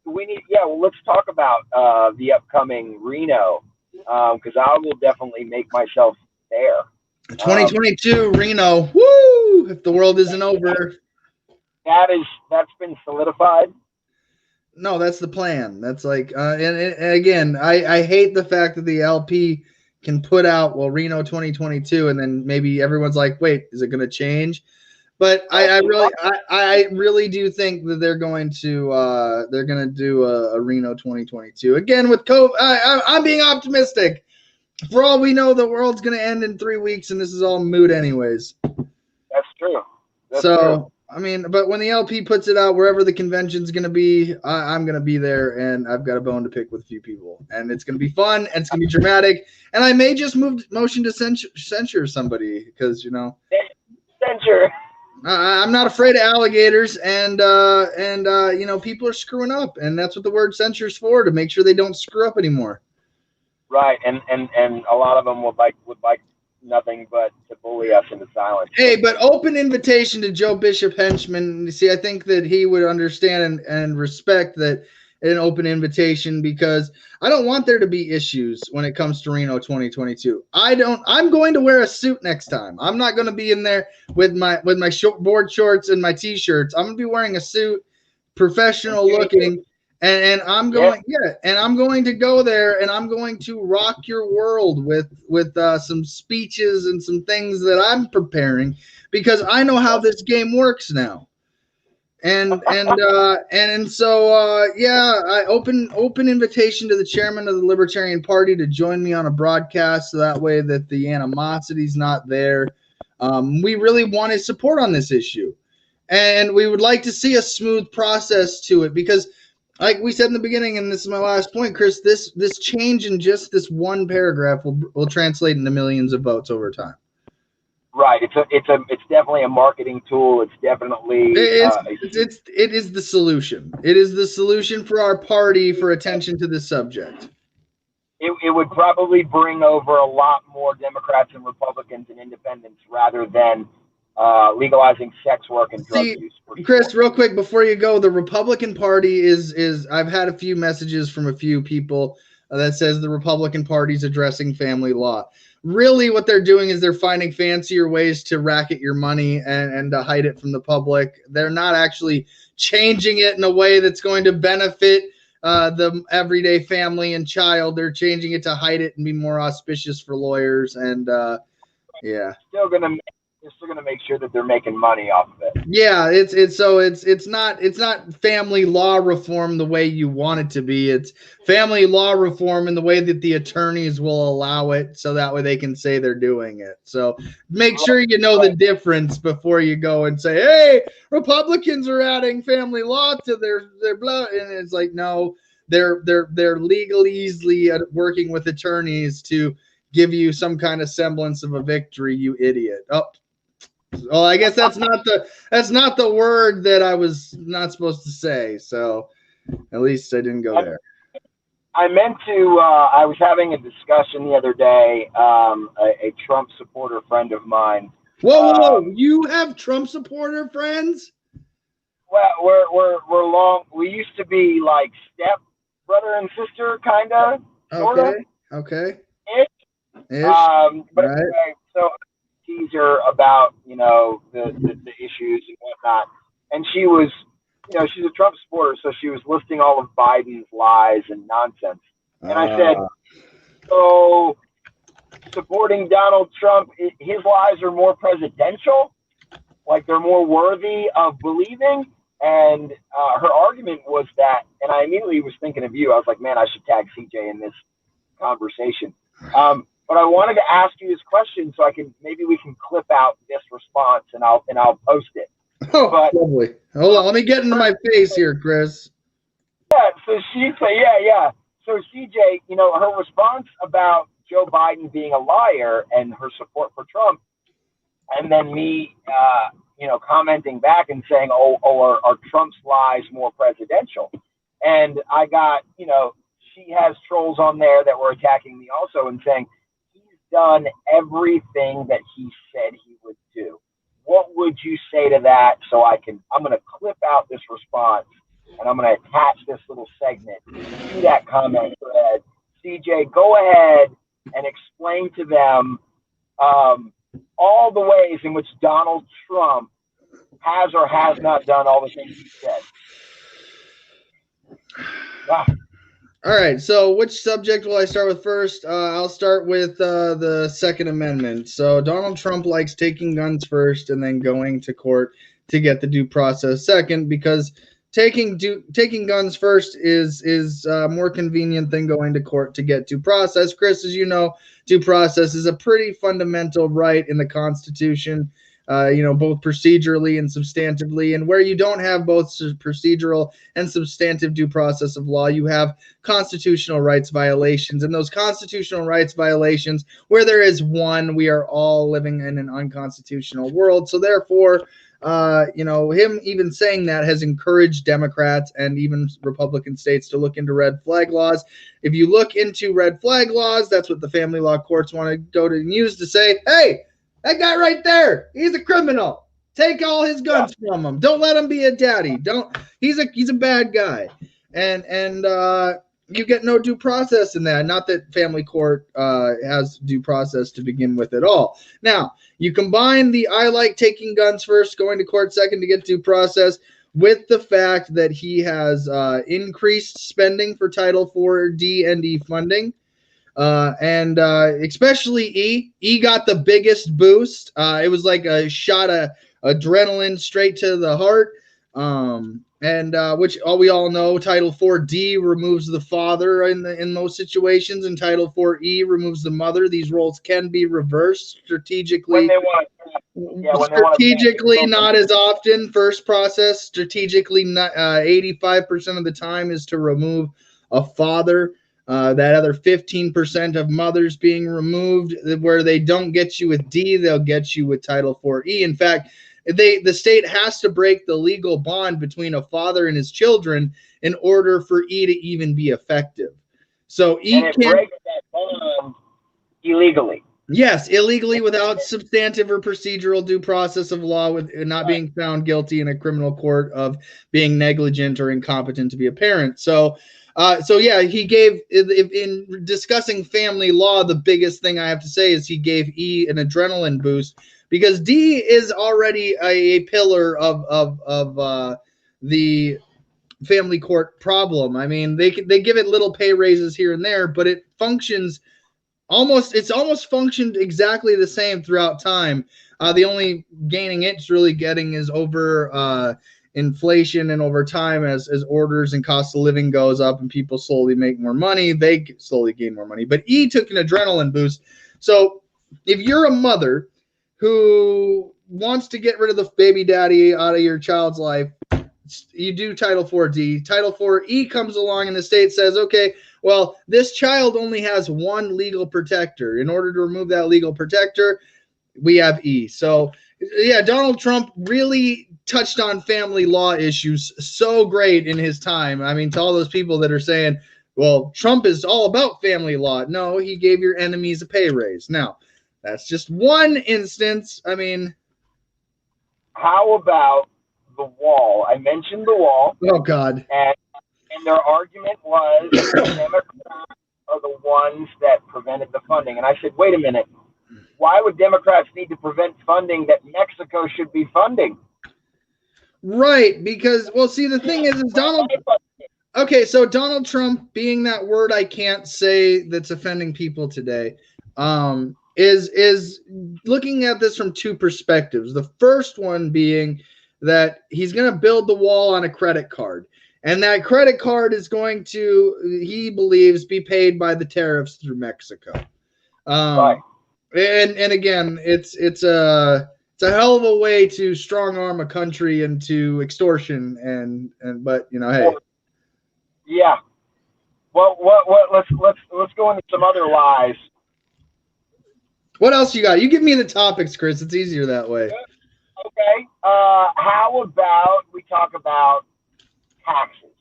let's talk about the upcoming Reno, because I will definitely make myself there. 2022 Reno, woo! If the world isn't over. That's been solidified. No, that's the plan. That's like, and again, I hate the fact that the LP can put out, well, Reno 2022, and then maybe everyone's like, wait, is it going to change? But I really do think that they're going to do a Reno 2022 again with COVID. I'm being optimistic. For all we know, the world's going to end in 3 weeks, and this is all moot anyways. That's true. True. I mean, but when the LP puts it out, wherever the convention's going to be, I'm going to be there, and I've got a bone to pick with a few people. And it's going to be fun, and it's going to be dramatic. And I may just motion to censure somebody because, Censure. I'm not afraid of alligators, and people are screwing up. And that's what the word censure is for, to make sure they don't screw up anymore. Right, and a lot of them would like nothing but to bully us into silence. Hey, but open invitation to Joe Bishop Henchman. See, I think that he would understand and respect that an open invitation, because I don't want there to be issues when it comes to Reno 2022. I'm going to wear a suit next time. I'm not going to be in there with my board shorts and my t-shirts. I'm going to be wearing a suit, professional looking. And I'm going, and I'm going to go there, and I'm going to rock your world with some speeches and some things that I'm preparing, because I know how this game works now. And so I open invitation to the chairman of the Libertarian Party to join me on a broadcast, so that way that the animosity's not there. We really want his support on this issue, and we would like to see a smooth process to it, because, like we said in the beginning, and this is my last point, Chris, this change in just this one paragraph will translate into millions of votes over time. Right. It's definitely a marketing tool. It's definitely it is the solution. It is the solution for our party for attention to this subject. It would probably bring over a lot more Democrats and Republicans and independents rather than legalizing sex work and drug use. Chris, real quick before you go, the Republican Party is I've had a few messages from a few people that says the Republican Party's addressing family law. Really, what they're doing is they're finding fancier ways to racket your money and to hide it from the public. They're not actually changing it in a way that's going to benefit the everyday family and child. They're changing it to hide it and be more auspicious for lawyers. And yeah, they're still gonna make sure that they're making money off of it. yeah, it's not family law reform the way you want it to be. It's family law reform in the way that the attorneys will allow it, so that way they can say they're doing it. So make sure you know the difference before you go and say, "Hey, Republicans are adding family law to their blood," and it's like, no, they're legally working with attorneys to give you some kind of semblance of a victory, you idiot. Oh. Well, I guess that's not the word that I was not supposed to say. So at least I didn't go there. I meant to. I was having a discussion the other day. A Trump supporter friend of mine. Whoa! You have Trump supporter friends? Well, we're long. We used to be like step brother and sister, kind of. Okay. Ish. But right. Anyway, so teaser about the issues and whatnot, and she was, she's a Trump supporter, so she was listing all of Biden's lies and nonsense, and I said, so supporting Donald Trump, his lies are more presidential, like they're more worthy of believing, and her argument was that, and I immediately was thinking of you. I was like, man, I should tag CJ in this conversation. But I wanted to ask you this question so maybe we can clip out this response and I'll post it. Oh, lovely. Hold on, let me get into my face here, Chris. Yeah, so So CJ, her response about Joe Biden being a liar and her support for Trump, and then me, commenting back and saying, are Trump's lies more presidential? And I got, she has trolls on there that were attacking me also and saying, done everything that he said he would do. What would you say to that? So I'm going to clip out this response and I'm going to attach this little segment to that comment thread. CJ, go ahead and explain to them all the ways in which Donald Trump has or has not done all the things he said. Wow. All right, so which subject will I start with first? I'll start with the Second Amendment. So Donald Trump likes taking guns first and then going to court to get the due process second, because taking guns first is more convenient than going to court to get due process. Chris, as you know, due process is a pretty fundamental right in the Constitution. Both procedurally and substantively, and where you don't have both procedural and substantive due process of law, you have constitutional rights violations. And those constitutional rights violations, where there is one, we are all living in an unconstitutional world. So therefore, him even saying that has encouraged Democrats and even Republican states to look into red flag laws. If you look into red flag laws, that's what the family law courts want to go to and use to say, hey, that guy right there, he's a criminal. Take all his guns from him. Don't let him be a daddy. He's a bad guy. And you get no due process in that. Not that family court has due process to begin with at all. Now, you combine the I like taking guns first, going to court second to get due process, with the fact that he has increased spending for Title IV D and E funding. And especially E got the biggest boost. It was like a shot of adrenaline straight to the heart. Which we all know, Title IV-D removes the father in most situations, and Title IV-E removes the mother. These roles can be reversed strategically. When they want, strategically, not as often. First process, strategically, 85% of the time is to remove a father. That other 15% of mothers being removed, where they don't get you with D, they'll get you with Title IV-E. In fact, the state has to break the legal bond between a father and his children in order for E to even be effective. So E can break that bond illegally. Yes, illegally, without substantive or procedural due process of law, with not being found guilty in a criminal court of being negligent or incompetent to be a parent. So So yeah, he gave in discussing family law. The biggest thing I have to say is he gave E an adrenaline boost because D is already a pillar of the family court problem. I mean, they give it little pay raises here and there, but it functions it's almost functioned exactly the same throughout time. The only gaining it's really getting is over inflation, and over time as orders and cost of living goes up and people slowly make more money, they slowly gain more money. But E took an adrenaline boost. So if you're a mother who wants to get rid of the baby daddy out of your child's life, you do Title 4D. Title 4E comes along and the state says, okay, well, this child only has one legal protector. In order to remove that legal protector, we have E. So, yeah, Donald Trump really touched on family law issues so great in his time. I mean, to all those people that are saying, well, Trump is all about family law. No, he gave your enemies a pay raise. Now, that's just one instance. I mean, how about the wall? I mentioned the wall. Oh, God. And their argument was the Democrats are the ones that prevented the funding. And I said, wait a minute. Why would Democrats need to prevent funding that Mexico should be funding? Right, because, well, see, the thing is Donald... Okay, so Donald Trump, being that word I can't say that's offending people today, is looking at this from two perspectives. The first one being that he's going to build the wall on a credit card. And that credit card is going to, he believes, be paid by the tariffs through Mexico. Right. And again, it's a hell of a way to strong arm a country into extortion and but you know, hey. Yeah. Well, let's go into some other lies. What else you got? You give me the topics, Chris. It's easier that way. Okay. How about we talk about taxes?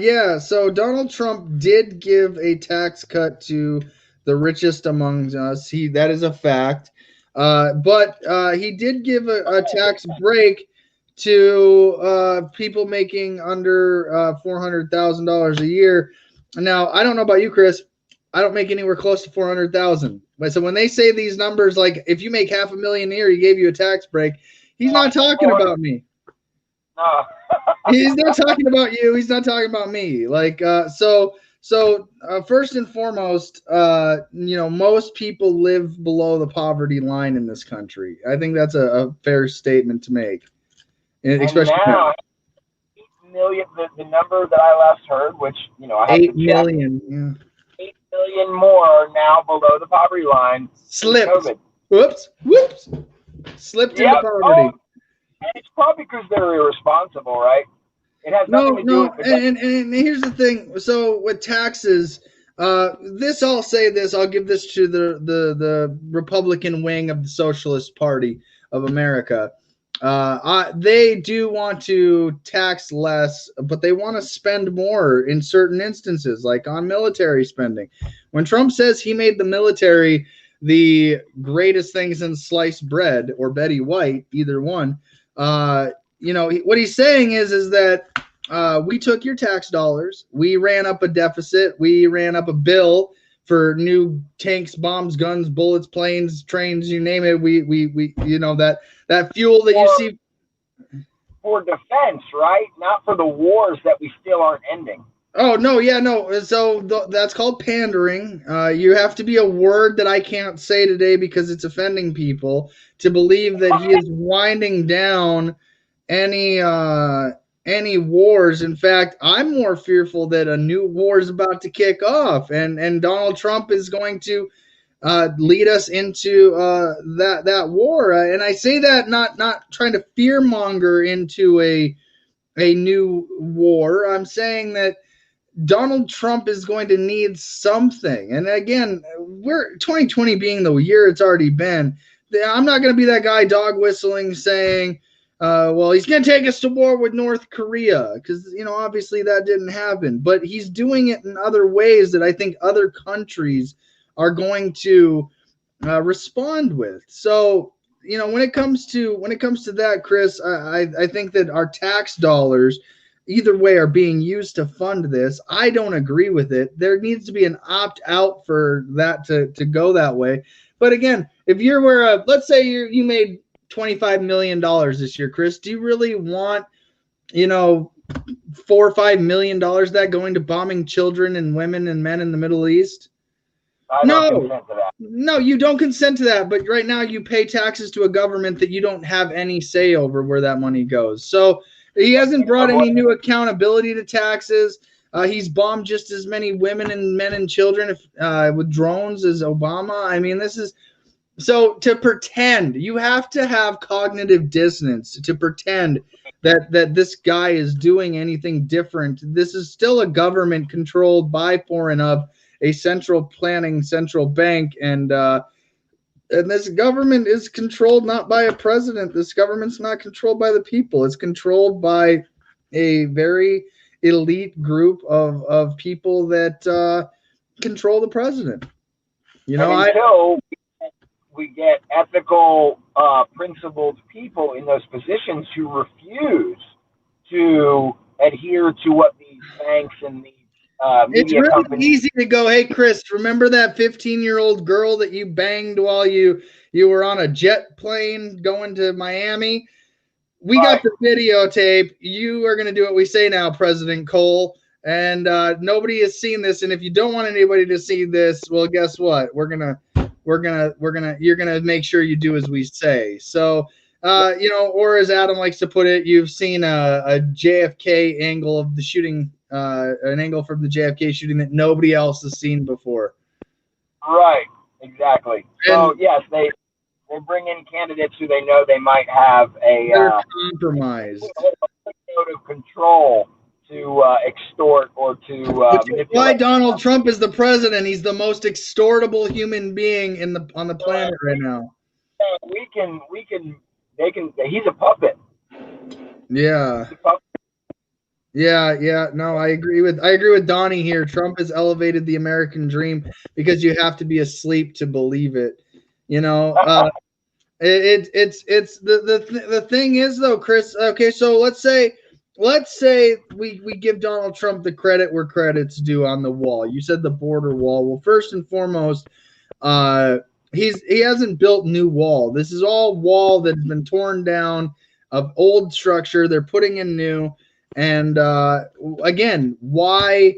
Yeah. So Donald Trump did give a tax cut to the richest among us. That is a fact. But he did give a tax break to people making under $400,000 a year. Now, I don't know about you, Chris. I don't make anywhere close to 400,000. So when they say these numbers, like if you make $500,000 a year, he gave you a tax break. He's not talking about me. No. He's not talking about you. He's not talking about me. Like, so first and foremost, most people live below the poverty line in this country. I think that's a fair statement to make. And especially now, 8 million, the number that I last heard, which, I have 8 million. Yeah. 8 million more are now below the poverty line. Slipped. COVID. Whoops. Slipped into poverty. And it's probably because they're irresponsible, right? It has nothing to do with and here's the thing. So with taxes, I'll give this to the Republican wing of the Socialist Party of America. They do want to tax less, but they want to spend more in certain instances, like on military spending. When Trump says he made the military the greatest thing since sliced bread or Betty White, either one, what he's saying is that we took your tax dollars, we ran up a deficit, we ran up a bill for new tanks, bombs, guns, bullets, planes, trains, you name it. We that fuel that you see for defense, right? Not for the wars that we still aren't ending. Oh, no, yeah, no. So that's called pandering. You have to be a word that I can't say today because it's offending people to believe that he is winding down any wars. In fact, I'm more fearful that a new war is about to kick off, and Donald Trump is going to lead us into that war. And I say that not trying to fearmonger into a new war. I'm saying that Donald Trump is going to need something. And again, we're 2020 being the year it's already been. I'm not going to be that guy dog whistling saying, he's going to take us to war with North Korea because, obviously that didn't happen. But he's doing it in other ways that I think other countries are going to respond with. So, when it comes to that, Chris, I think that our tax dollars either way are being used to fund this. I don't agree with it. There needs to be an opt-out for that to go that way. But again, if you were let's say you made $25 million this year, Chris, do you really want, $4 or $5 million that going to bombing children and women and men in the Middle East? I don't consent to that. No, you don't consent to that. But right now you pay taxes to a government that you don't have any say over where that money goes. So he hasn't brought any new accountability to taxes. He's bombed just as many women and men and children with drones as Obama. I mean, this is so to pretend. You have to have cognitive dissonance to pretend that this guy is doing anything different. This is still a government controlled by, for, and of a central planning central bank, and this government is controlled not by a president. This government's not controlled by the people. It's controlled by a very elite group of people that control the president. Until we get ethical, principled people in those positions who refuse to adhere to what these banks and these it's really easy to go, hey, Chris, remember that 15-year-old girl that you banged while you were on a jet plane going to Miami? We got the videotape. You are going to do what we say now, President Cole. And nobody has seen this. And if you don't want anybody to see this, well, guess what? You're gonna make sure you do as we say. So, or as Adam likes to put it, you've seen a JFK angle of the shooting. An angle from the JFK shooting that nobody else has seen before. Right, exactly. So yes, they bring in candidates who they know they might have a compromised mode of control to extort or to manipulate. Why Donald Trump is the president? He's the most extortable human being on the planet right now. He's a puppet. Yeah. Yeah, no, I agree with Donnie here. Trump has elevated the American dream because you have to be asleep to believe it. It's the thing is though, Chris. Okay, so let's say we give Donald Trump the credit where credit's due on the wall. You said the border wall. Well, first and foremost, he hasn't built new wall. This is all wall that's been torn down of old structure. They're putting in new. And again, why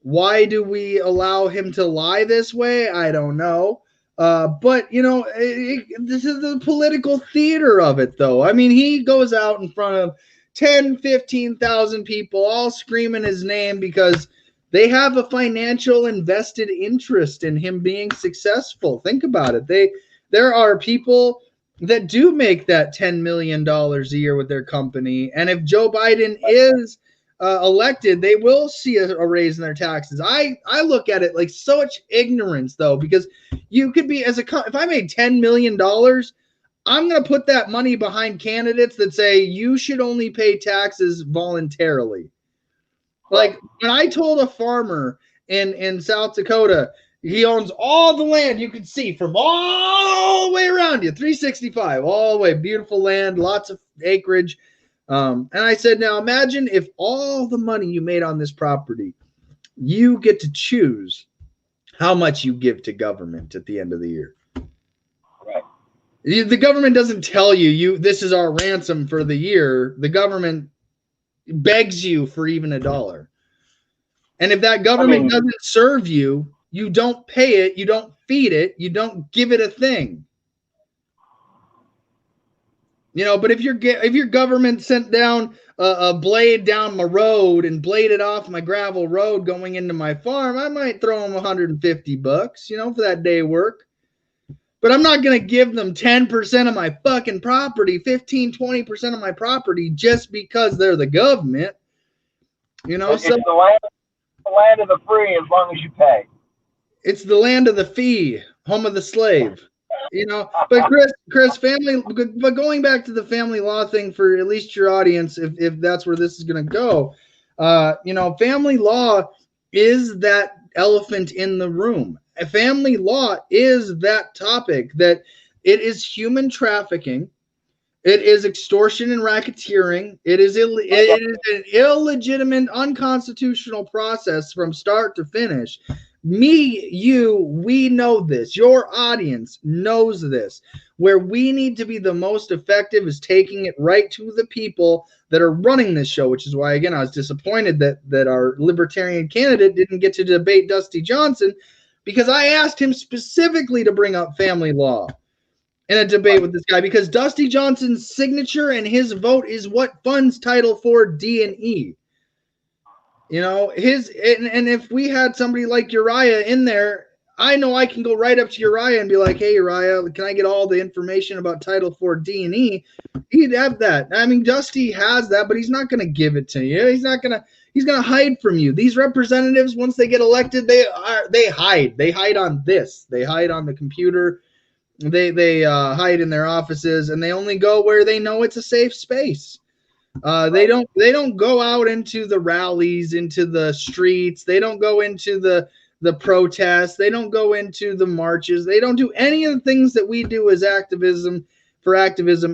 do we allow him to lie this way? I don't know. But this is the political theater of it, though. I mean, he goes out in front of 10, 15,000 people, all screaming his name because they have a financial invested interest in him being successful. Think about it. There are people that do make that $10 million a year with their company. And if Joe Biden is elected, they will see a raise in their taxes. I look at it like such ignorance, though, because you could be if I made $10 million, I'm going to put that money behind candidates that say you should only pay taxes voluntarily. Like when I told a farmer in South Dakota, he owns all the land you can see from all the way around you, 365, all the way. Beautiful land, lots of acreage. And I said, now imagine if all the money you made on this property, you get to choose how much you give to government at the end of the year. Right. The government doesn't tell you this is our ransom for the year. The government begs you for even $1. And if that government doesn't serve you, you don't pay it, you don't feed it, you don't give it a thing. But if your government sent down a blade down my road and bladed off my gravel road going into my farm, I might throw them $150, for that day work. But I'm not going to give them 10% of my fucking property, 15, 20% of my property just because they're the government. It's the land of the free as long as you pay. It's the land of the fee, home of the slave. But Chris, but going back to the family law thing for at least your audience, if that's where this is going to go, family law is that elephant in the room. Family law is that topic that it is human trafficking. It is extortion and racketeering. It is an illegitimate, unconstitutional process from start to finish. Me, you, we know this. Your audience knows this. Where we need to be the most effective is taking it right to the people that are running this show, which is why, again, I was disappointed that our libertarian candidate didn't get to debate Dusty Johnson, because I asked him specifically to bring up family law in a debate with this guy, because Dusty Johnson's signature and his vote is what funds Title IV D&E. You know, and if we had somebody like Uriah in there, I know I can go right up to Uriah and be like, hey, Uriah, can I get all the information about Title IV D&E? He'd have that. I mean, Dusty has that, but he's not going to give it to you. He's going to hide from you. These representatives, once they get elected, they hide. They hide on this. They hide on the computer. They hide in their offices, and they only go where they know it's a safe space. They don't go out into the rallies, into the streets. They don't go into the protests. They don't go into the marches. They don't do any of the things that we do as activism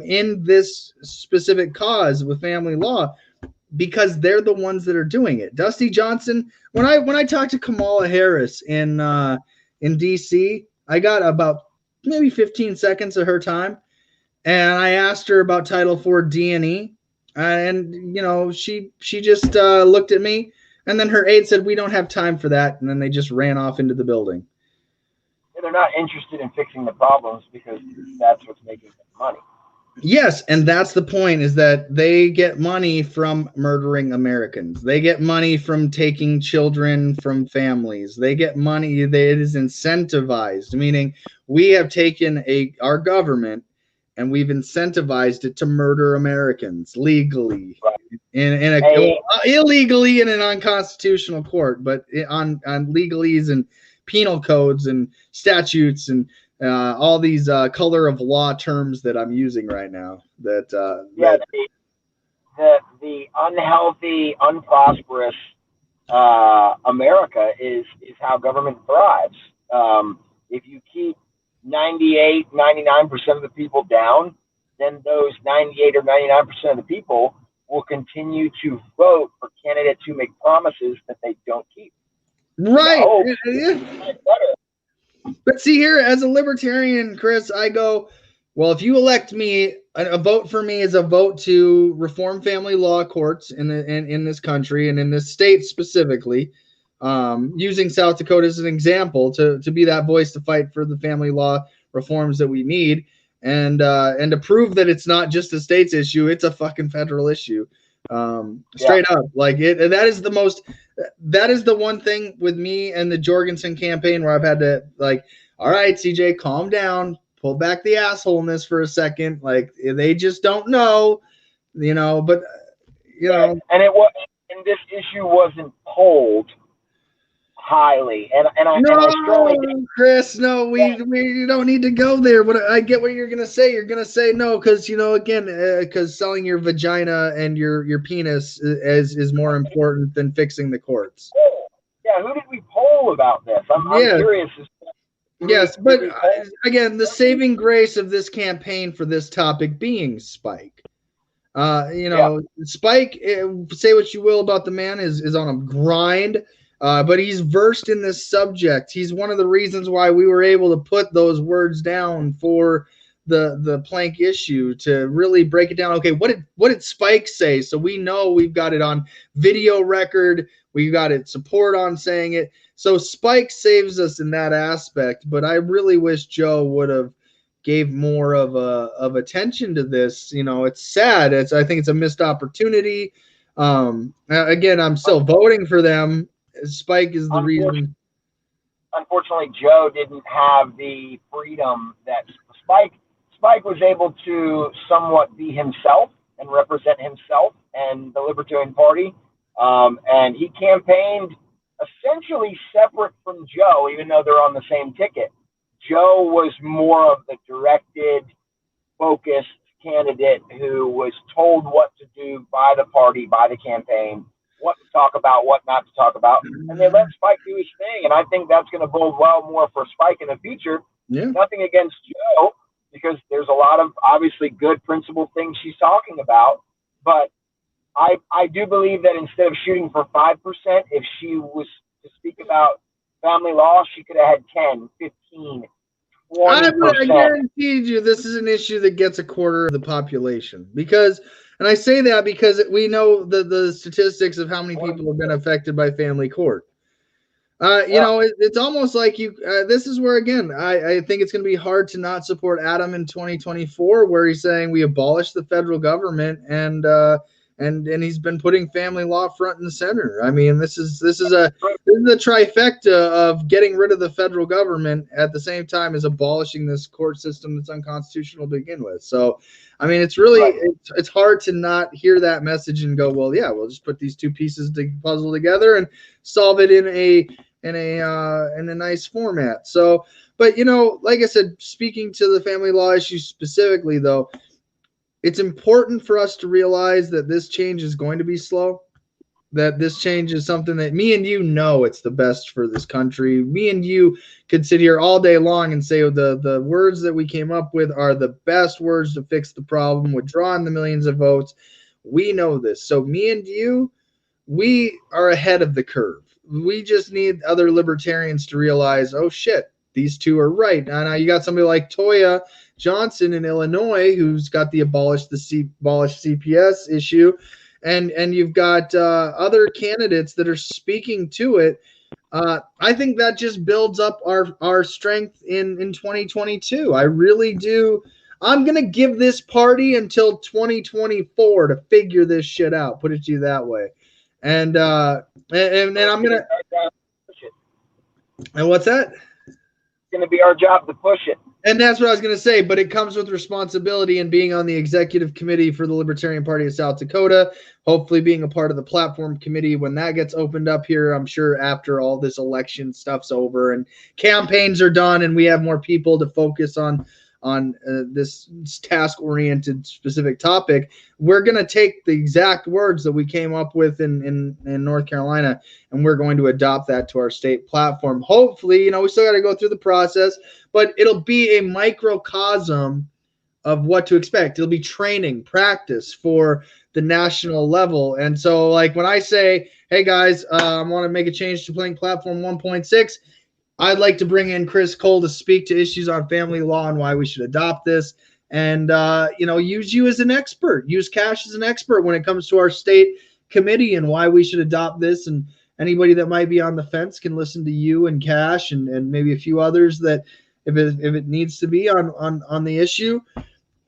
in this specific cause with family law, because they're the ones that are doing it. Dusty Johnson, when I talked to Kamala Harris in DC, I got about maybe 15 seconds of her time, and I asked her about Title IV D&E, and you know, she just looked at me, and then her aide said, we don't have time for that, and then they just ran off into the building. They're not interested in fixing the problems because that's what's making them money. Yes, and that's the point, is that they get money from murdering Americans. They get money from taking children from families. They get money. It is incentivized, meaning we have taken our government and we've incentivized it to murder Americans legally, illegally in an unconstitutional court, but on legalese and penal codes and statutes and all these color of law terms that I'm using right now. The unhealthy, unprosperous America is how government thrives. If you keep 98, 99% of the people down, then those 98 or 99% of the people will continue to vote for candidates who make promises that they don't keep. Right. But see here, as a libertarian, Chris, I go, well, if you elect me, a vote for me is a vote to reform family law courts in this country and in this state specifically, using South Dakota as an example to be that voice to fight for the family law reforms that we need, and to prove that it's not just a state's issue, it's a fucking federal issue. Straight up, like that is the one thing with me and the Jorgensen campaign where I've had to, like, all right, CJ, calm down, pull back the assholeness for a second. Like, they just don't know, you know, but you know, and this issue wasn't polled highly, and I strongly think, Chris, no, we don't need to go there. But I get what you're gonna say. You're gonna say no because, you know, again, because selling your vagina and your penis is more important than fixing the courts. Yeah, who did we poll about this? I'm curious. Yes, but again, the saving grace of this campaign for this topic being Spike. Spike, say what you will about the man, is on a grind. But he's versed in this subject. He's one of the reasons why we were able to put those words down for the Plank issue, to really break it down. Okay, what did Spike say? So we know we've got it on video record. We've got it support on saying it. So Spike saves us in that aspect. But I really wish Joe would have gave more of attention to this. You know, it's sad. I think it's a missed opportunity. Again, I'm still voting for them. Spike is the reason. Unfortunately, Joe didn't have the freedom that Spike was able to somewhat be himself and represent himself and the Libertarian Party. And he campaigned essentially separate from Joe, even though they're on the same ticket. Joe was more of the directed, focused candidate who was told what to do by the party, by the campaign, what to talk about, what not to talk about, and they let Spike do his thing. And I think that's going to bode well more for Spike in the future. Yeah. Nothing against Joe, because there's a lot of obviously good principled things she's talking about. But I do believe that instead of shooting for 5%, if she was to speak about family law, she could have had 10, 15, 20%. I guarantee you this is an issue that gets a quarter of the population, because, and I say that because we know the statistics of how many people have been affected by family court. You know, it's almost like this is where, again, I think it's going to be hard to not support Adam in 2024, where he's saying we abolish the federal government, and he's been putting family law front and center. I mean, this is a trifecta of getting rid of the federal government at the same time as abolishing this court system that's unconstitutional to begin with. So, I mean, it's really it's hard to not hear that message and go, well, yeah, we'll just put these two pieces to puzzle together and solve it in a nice format. So, but you know, like I said, speaking to the family law issue specifically, though, it's important for us to realize that this change is going to be slow, that this change is something that me and you know it's the best for this country. Me and you could sit here all day long and say the words that we came up with are the best words to fix the problem, withdrawing the millions of votes. We know this. So me and you, we are ahead of the curve. We just need other libertarians to realize, oh shit, these two are right. Now you got somebody like Toya Johnson in Illinois who's got the abolish CPS issue, and you've got other candidates that are speaking to it. I think that just builds up our strength in 2022. I really do. I'm gonna give this party until 2024 to figure this shit out. Put it to you that way. And I'm gonna. And what's that? It's gonna be our job to push it. And that's what I was going to say, but it comes with responsibility and being on the executive committee for the Libertarian Party of South Dakota, hopefully being a part of the platform committee when that gets opened up here, I'm sure after all this election stuff's over and campaigns are done and we have more people to focus on this task-oriented specific topic. We're going to take the exact words that we came up with in North Carolina, and we're going to adopt that to our state platform. Hopefully, you know, we still got to go through the process, but it'll be a microcosm of what to expect. It'll be training, practice for the national level. And so, like, when I say, hey, guys, I want to make a change to playing platform 1.6, I'd like to bring in Chris Cole to speak to issues on family law and why we should adopt this. And, you know, use you as an expert. Use Cash as an expert when it comes to our state committee and why we should adopt this. And anybody that might be on the fence can listen to you and Cash and maybe a few others that if it needs to be on the issue.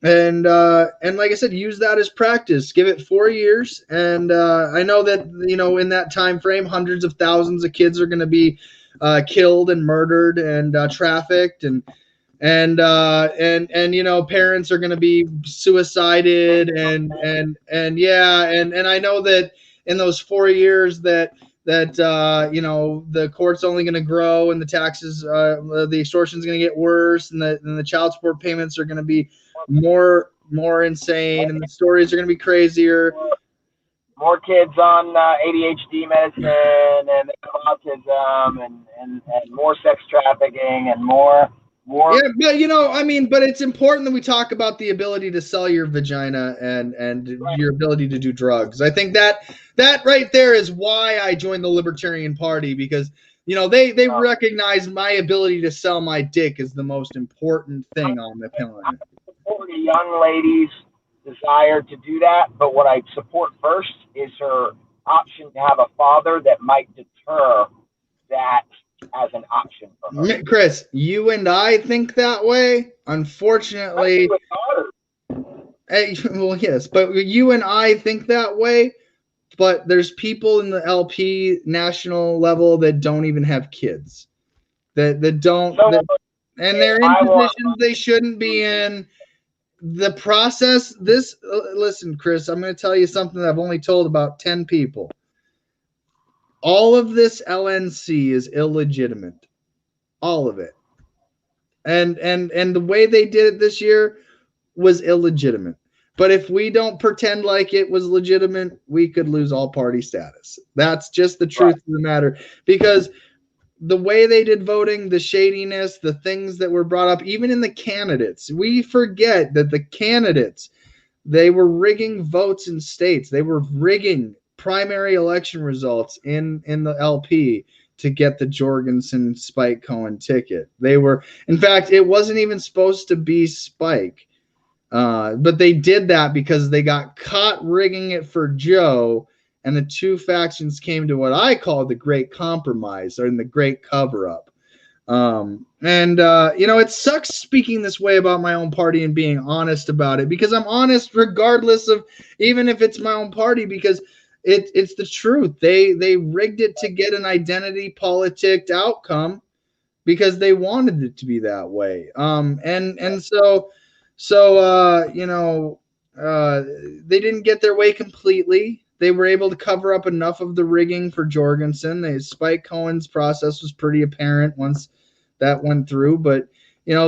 And like I said, use that as practice. Give it 4 years. And I know that, you know, in that time frame, hundreds of thousands of kids are going to be killed and murdered and trafficked and you know, parents are going to be suicided and I know that in those 4 years that you know, the court's only going to grow and the taxes, the extortion is going to get worse and the child support payments are going to be more insane and the stories are going to be crazier. More kids on ADHD medicine and autism and more sex trafficking and more. Yeah, but you know, I mean, but it's important that we talk about the ability to sell your vagina and your ability to do drugs. I think that right there is why I joined the Libertarian Party, because you know they recognize my ability to sell my dick is the most important thing on the planet. I support a young lady's desire to do that, but what I support first is her option to have a father that might deter that as an option for her. Chris, you and I think that way. Unfortunately, well, yes, but you and I think that way. But there's people in the LP national level that don't even have kids, that don't, and they're in positions they shouldn't be in. The process, listen, Chris, I'm going to tell you something that I've only told about 10 people. All of this LNC is illegitimate. All of it. And the way they did it this year was illegitimate. But if we don't pretend like it was legitimate, we could lose all party status. That's just the truth of the matter. Because the way they did voting, the shadiness, the things that were brought up, even in the candidates. We forget that the candidates, they were rigging votes in states. They were rigging primary election results in the LP to get the Jorgensen Spike Cohen ticket. They were, in fact, it wasn't even supposed to be Spike. But they did that because they got caught rigging it for Joe, and the two factions came to what I call the Great Compromise, or in the Great Cover-Up. It sucks speaking this way about my own party and being honest about it, because I'm honest regardless of, even if it's my own party, because it's the truth. They rigged it to get an identity politic outcome because they wanted it to be that way. They didn't get their way completely. They were able to cover up enough of the rigging for Jorgensen. Spike Cohen's process was pretty apparent once that went through. But,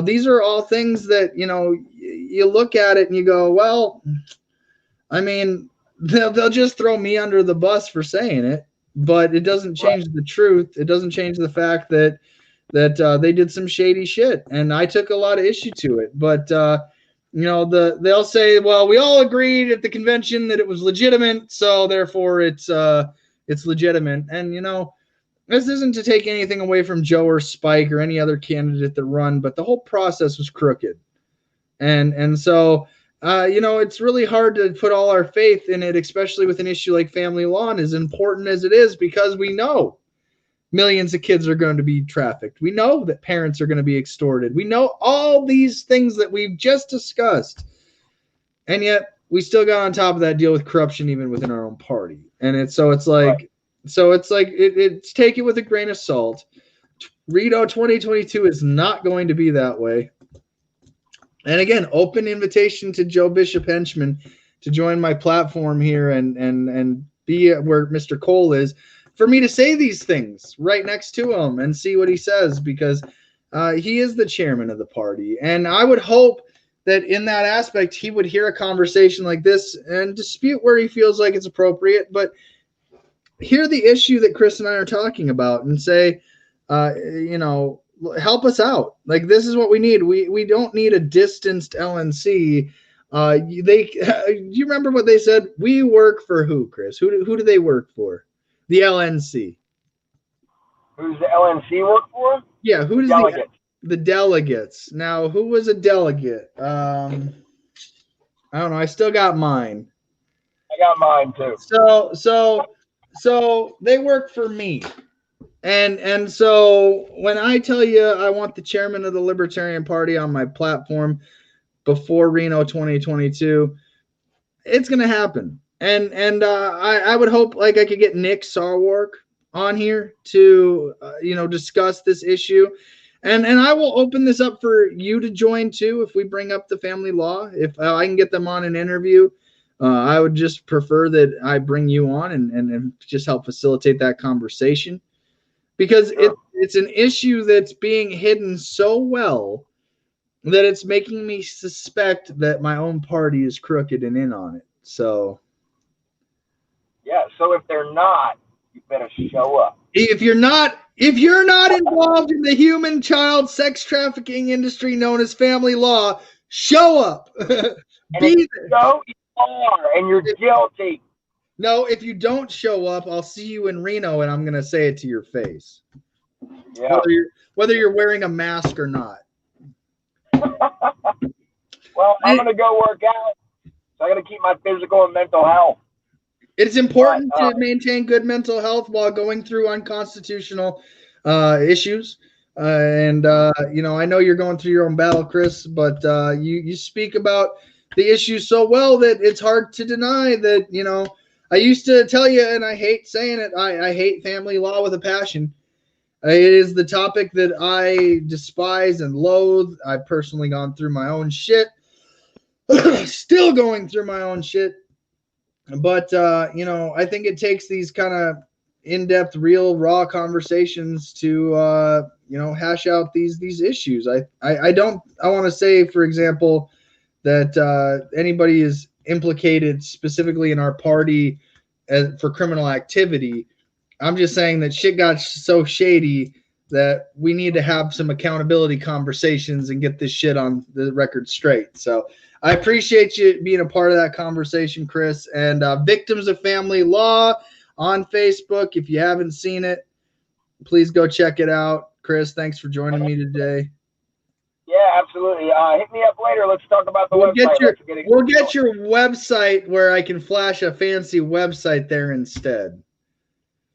these are all things that, you look at it and you go, well, I mean, they'll just throw me under the bus for saying it, but it doesn't change the truth. It doesn't change the fact that they did some shady shit, and I took a lot of issue to it. But they'll say, well, we all agreed at the convention that it was legitimate, so therefore it's legitimate. And this isn't to take anything away from Joe or Spike or any other candidate that run, but the whole process was crooked, and so it's really hard to put all our faith in it, especially with an issue like family law, and as important as it is, because we know millions of kids are going to be trafficked. We know that parents are going to be extorted. We know all these things that we've just discussed. And yet we still got on top of that, deal with corruption even within our own party. And it's take it with a grain of salt. Reno 2022 is not going to be that way. And again, open invitation to Joe Bishop Henchman to join my platform here and be where Mr. Cole is, for me to say these things right next to him and see what he says, because he is the chairman of the party. And I would hope that in that aspect, he would hear a conversation like this and dispute where he feels like it's appropriate, but hear the issue that Chris and I are talking about and say, help us out. Like, this is what we need. We don't need a distanced LNC. You remember what they said? We work for who, Chris? Who do they work for? The LNC. Who's the LNC work for? Yeah, who does delegates? The delegates. Now, who was a delegate? I don't know. I still got mine. I got mine too. So they work for me. And so when I tell you I want the chairman of the Libertarian Party on my platform before Reno 2022, it's going to happen. And I would hope like I could get Nick Sarwark on here to discuss this issue, and I will open this up for you to join too if we bring up the family law. If I can get them on an interview, I would just prefer that I bring you on and just help facilitate that conversation, because it's an issue that's being hidden so well that it's making me suspect that my own party is crooked and in on it. So. Yeah, so if they're not, you better show up. If you're not involved in the human child sex trafficking industry known as family law, show up. You are, and you're guilty. No, if you don't show up, I'll see you in Reno, and I'm going to say it to your face. Yeah. Whether you're wearing a mask or not. Well, I'm going to go work out, so I got to keep my physical and mental health. It's important to maintain good mental health while going through unconstitutional issues. I know you're going through your own battle, Chris, but you speak about the issue so well that it's hard to deny that, I used to tell you, and I hate saying it, I hate family law with a passion. It is the topic that I despise and loathe. I've personally gone through my own shit. Still going through my own shit. But, I think it takes these kind of in-depth, real, raw conversations to, hash out these issues. I want to say, for example, that anybody is implicated specifically in our party for criminal activity. I'm just saying that shit got so shady that we need to have some accountability conversations and get this shit on the record straight. So I appreciate you being a part of that conversation, Chris. And Victims of Family Law on Facebook. If you haven't seen it, please go check it out. Chris, thanks for joining me today. Yeah, absolutely. Hit me up later. Let's talk about the website. We'll get your website where I can flash a fancy website there instead.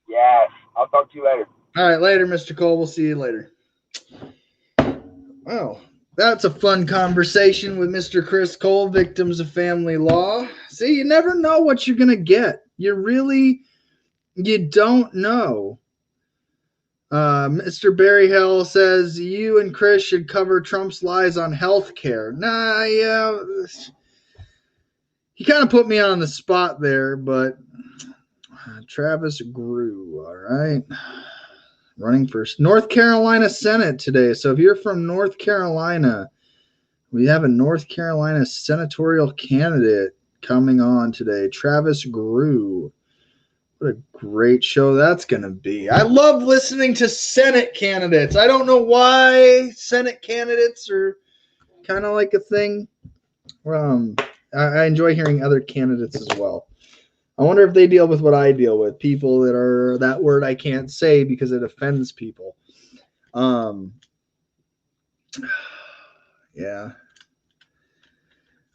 Yes. I'll talk to you later. All right, later, Mr. Cole. We'll see you later. Wow, that's a fun conversation with Mr. Chris Cole, Victims of Family Law. See, you never know what you're going to get. You don't know. Mr. Barry Hill says, you and Chris should cover Trump's lies on health care. Nah, yeah. He kind of put me on the spot there, but Travis Grew, all right. Running for North Carolina Senate today. So if you're from North Carolina, we have a North Carolina senatorial candidate coming on today, Travis Grew. What a great show that's going to be. I love listening to Senate candidates. I don't know why Senate candidates are kind of like a thing. I enjoy hearing other candidates as well. I wonder if they deal with what I deal with, people that are that word I can't say because it offends people. Yeah.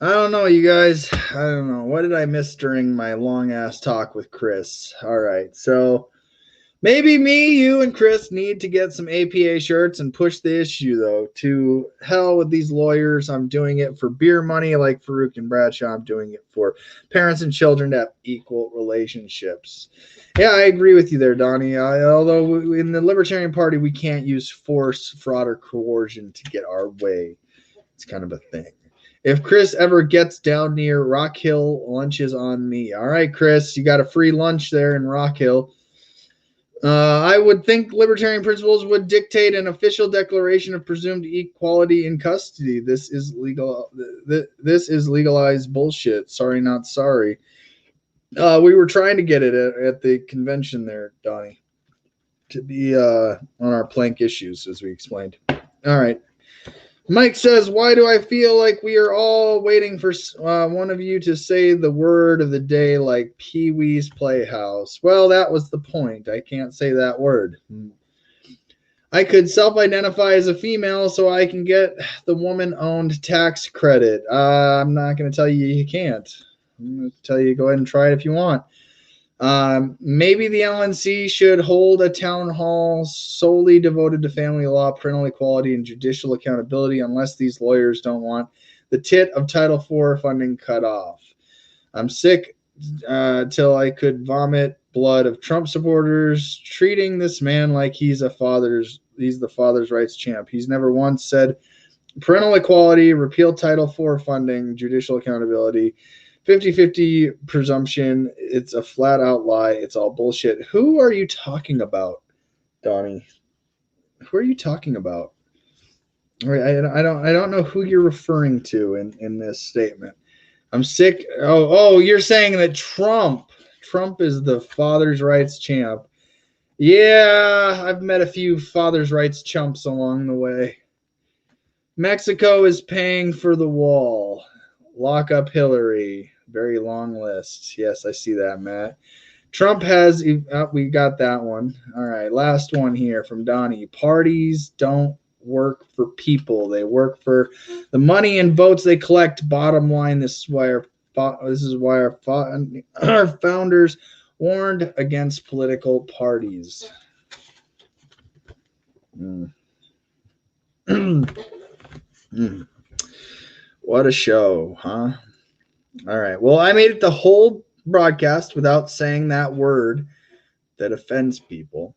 I don't know, you guys. I don't know. What did I miss during my long-ass talk with Chris? All right. So maybe me, you, and Chris need to get some APA shirts and push the issue, though. To hell with these lawyers. I'm doing it for beer money like Farouk and Bradshaw. I'm doing it for parents and children to have equal relationships. Yeah, I agree with you there, Donnie. Although in the Libertarian Party, we can't use force, fraud, or coercion to get our way. It's kind of a thing. If Chris ever gets down near Rock Hill, lunch is on me. All right, Chris, you got a free lunch there in Rock Hill. I would think libertarian principles would dictate an official declaration of presumed equality in custody. This is legal. This is legalized bullshit. Sorry, not sorry. We were trying to get it at the convention there, Donnie, to be on our plank issues, as we explained. All right. Mike says, why do I feel like we are all waiting for one of you to say the word of the day like Pee-wee's Playhouse? Well, that was the point. I can't say that word. I could self-identify as a female so I can get the woman-owned tax credit. I'm not going to tell you you can't. I'm going to tell you go ahead and try it if you want. Maybe the LNC should hold a town hall solely devoted to family law, parental equality, and judicial accountability unless these lawyers don't want the tit of Title IV funding cut off. I'm sick till I could vomit blood of Trump supporters treating this man like he's the father's rights champ. He's never once said parental equality, repeal Title IV funding, judicial accountability, 50-50 presumption. It's a flat out lie. It's all bullshit. Who are you talking about, Donnie? Who are you talking about? I don't know who you're referring to in this statement. I'm sick. Oh, you're saying that Trump is the father's rights champ. Yeah, I've met a few father's rights chumps along the way. Mexico is paying for the wall. Lock up Hillary. Very long list. Yes, I see that, Matt. Trump has, we got that one. All right, last one here from Donnie. Parties don't work for people. They work for the money and votes they collect. Bottom line, this is why our founders warned against political parties. What a show, huh? All right. Well, I made it the whole broadcast without saying that word that offends people.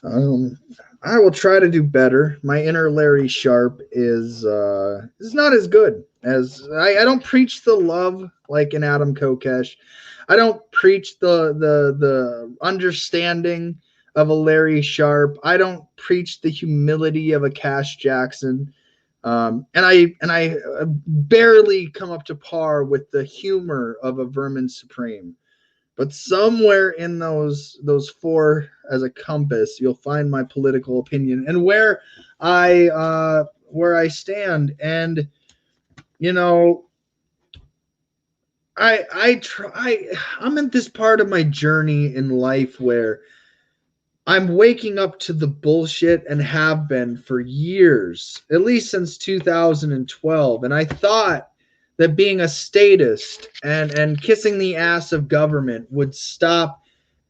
I will try to do better. My inner Larry Sharp is not as good as I don't preach the love like an Adam Kokesh. I don't preach the understanding of a Larry Sharp. I don't preach the humility of a Cash Jackson. And I barely come up to par with the humor of a Vermin Supreme. but somewhere in those four as a compass, you'll find my political opinion and where I stand. And you know, I'm at this part of my journey in life where I'm waking up to the bullshit and have been for years, at least since 2012. And I thought that being a statist and kissing the ass of government would stop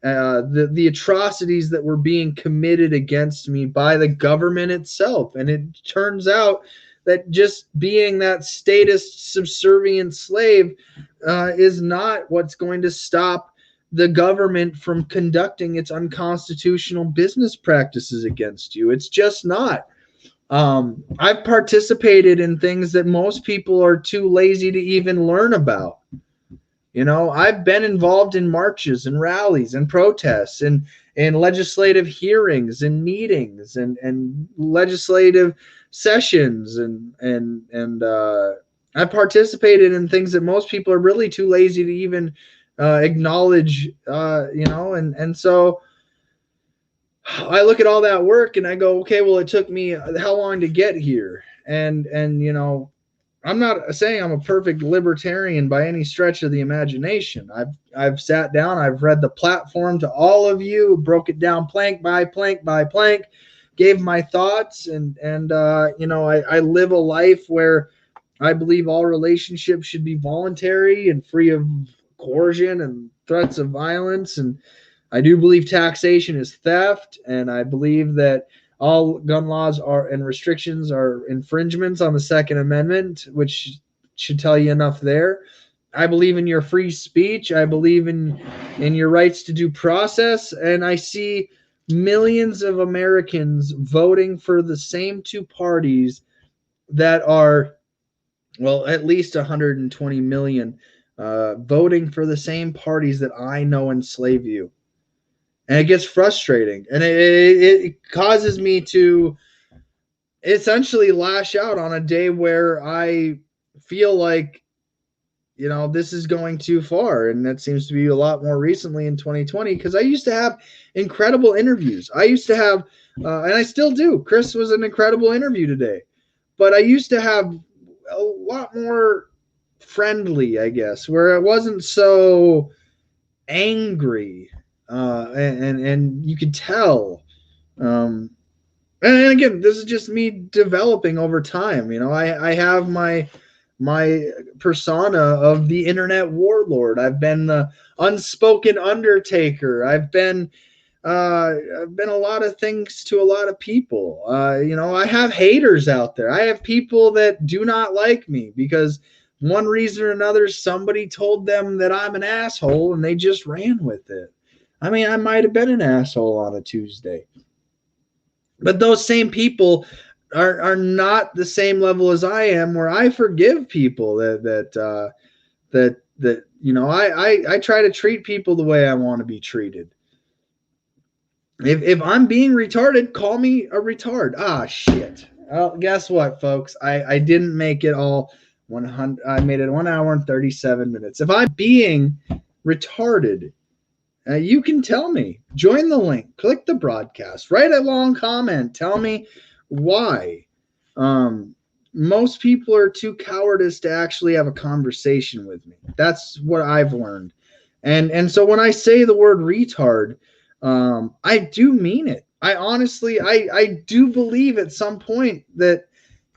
the atrocities that were being committed against me by the government itself. And it turns out that just being that statist subservient slave is not what's going to stop the government from conducting its unconstitutional business practices against you. It's just not. I've participated in things that most people are too lazy to even learn about. You know, I've been involved in marches and rallies and protests and legislative hearings and meetings and legislative sessions and I participated in things that most people are really too lazy to even acknowledge, you know, and so I look at all that work and I go, okay, well, it took me how long to get here? And you know, I'm not saying I'm a perfect libertarian by any stretch of the imagination. I've sat down, I've read the platform to all of you, broke it down plank by plank by plank, gave my thoughts, and you know, I live a life where I believe all relationships should be voluntary and free of coercion and threats of violence. And I do believe taxation is theft, and I believe that all gun laws and restrictions are infringements on the Second Amendment, which should tell you enough there. I believe in your free speech. I believe in your rights to due process, and I see millions of Americans voting for the same two parties that are, well, at least 120 million voting for the same parties that I know enslave you. And it gets frustrating. And it causes me to essentially lash out on a day where I feel like, you know, this is going too far. And that seems to be a lot more recently in 2020, because I used to have incredible interviews. I used to have, and I still do. Chris was an incredible interview today. But I used to have a lot more friendly, I guess, where it wasn't so angry, and you could tell. And again, this is just me developing over time. You know, I have my persona of the internet warlord. I've been the unspoken undertaker. I've been a lot of things to a lot of people. You know, I have haters out there. I have people that do not like me because one reason or another, somebody told them that I'm an asshole and they just ran with it. I mean, I might have been an asshole on a Tuesday. But those same people are not the same level as I am, where I forgive people that you know, I try to treat people the way I want to be treated. If I'm being retarded, call me a retard. Ah, shit. Well, guess what, folks? I didn't make it all 100. I made it 1 hour and 37 minutes. If I'm being retarded, you can tell me. Join the link. Click the broadcast. Write a long comment. Tell me why. Most people are too cowardice to actually have a conversation with me. That's what I've learned. And so when I say the word retard, I do mean it. I honestly, I do believe at some point that,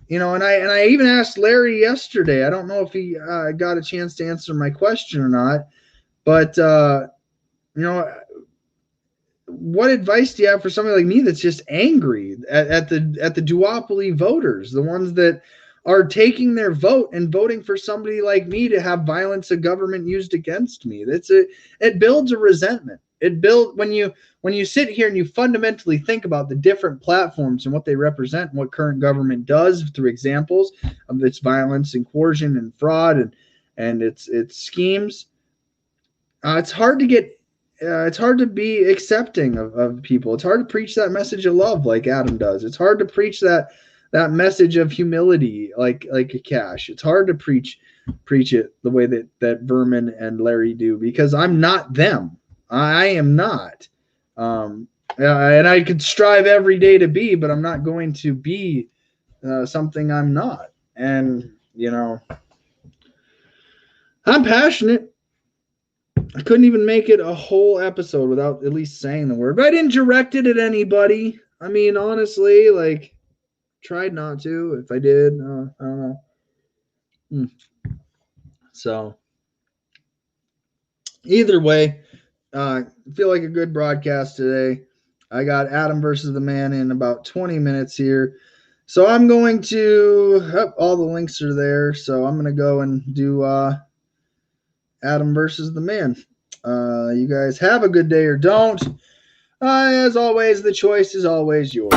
you know, and I even asked Larry yesterday. I don't know if he got a chance to answer my question or not, but you know, what advice do you have for somebody like me that's just angry at the duopoly voters, the ones that are taking their vote and voting for somebody like me to have violence of government used against me? It builds a resentment. It builds when you sit here and you fundamentally think about the different platforms and what they represent and what current government does through examples of its violence and coercion and fraud and its schemes. It's hard to get. It's hard to be accepting of people. It's hard to preach that message of love like Adam does. It's hard to preach that message of humility like a Cash. It's hard to preach preach it the way that Vermin and Larry do, because I'm not them. I am not. And I could strive every day to be, but I'm not going to be something I'm not. And, I'm passionate. I couldn't even make it a whole episode without at least saying the word. But I didn't direct it at anybody. I mean, honestly, tried not to. If I did, I don't know. So, either way, I feel like a good broadcast today. I got Adam versus the Man in about 20 minutes here. So I'm going to, all the links are there. So I'm going to go and do Adam versus the Man. You guys have a good day or don't. As always, the choice is always yours.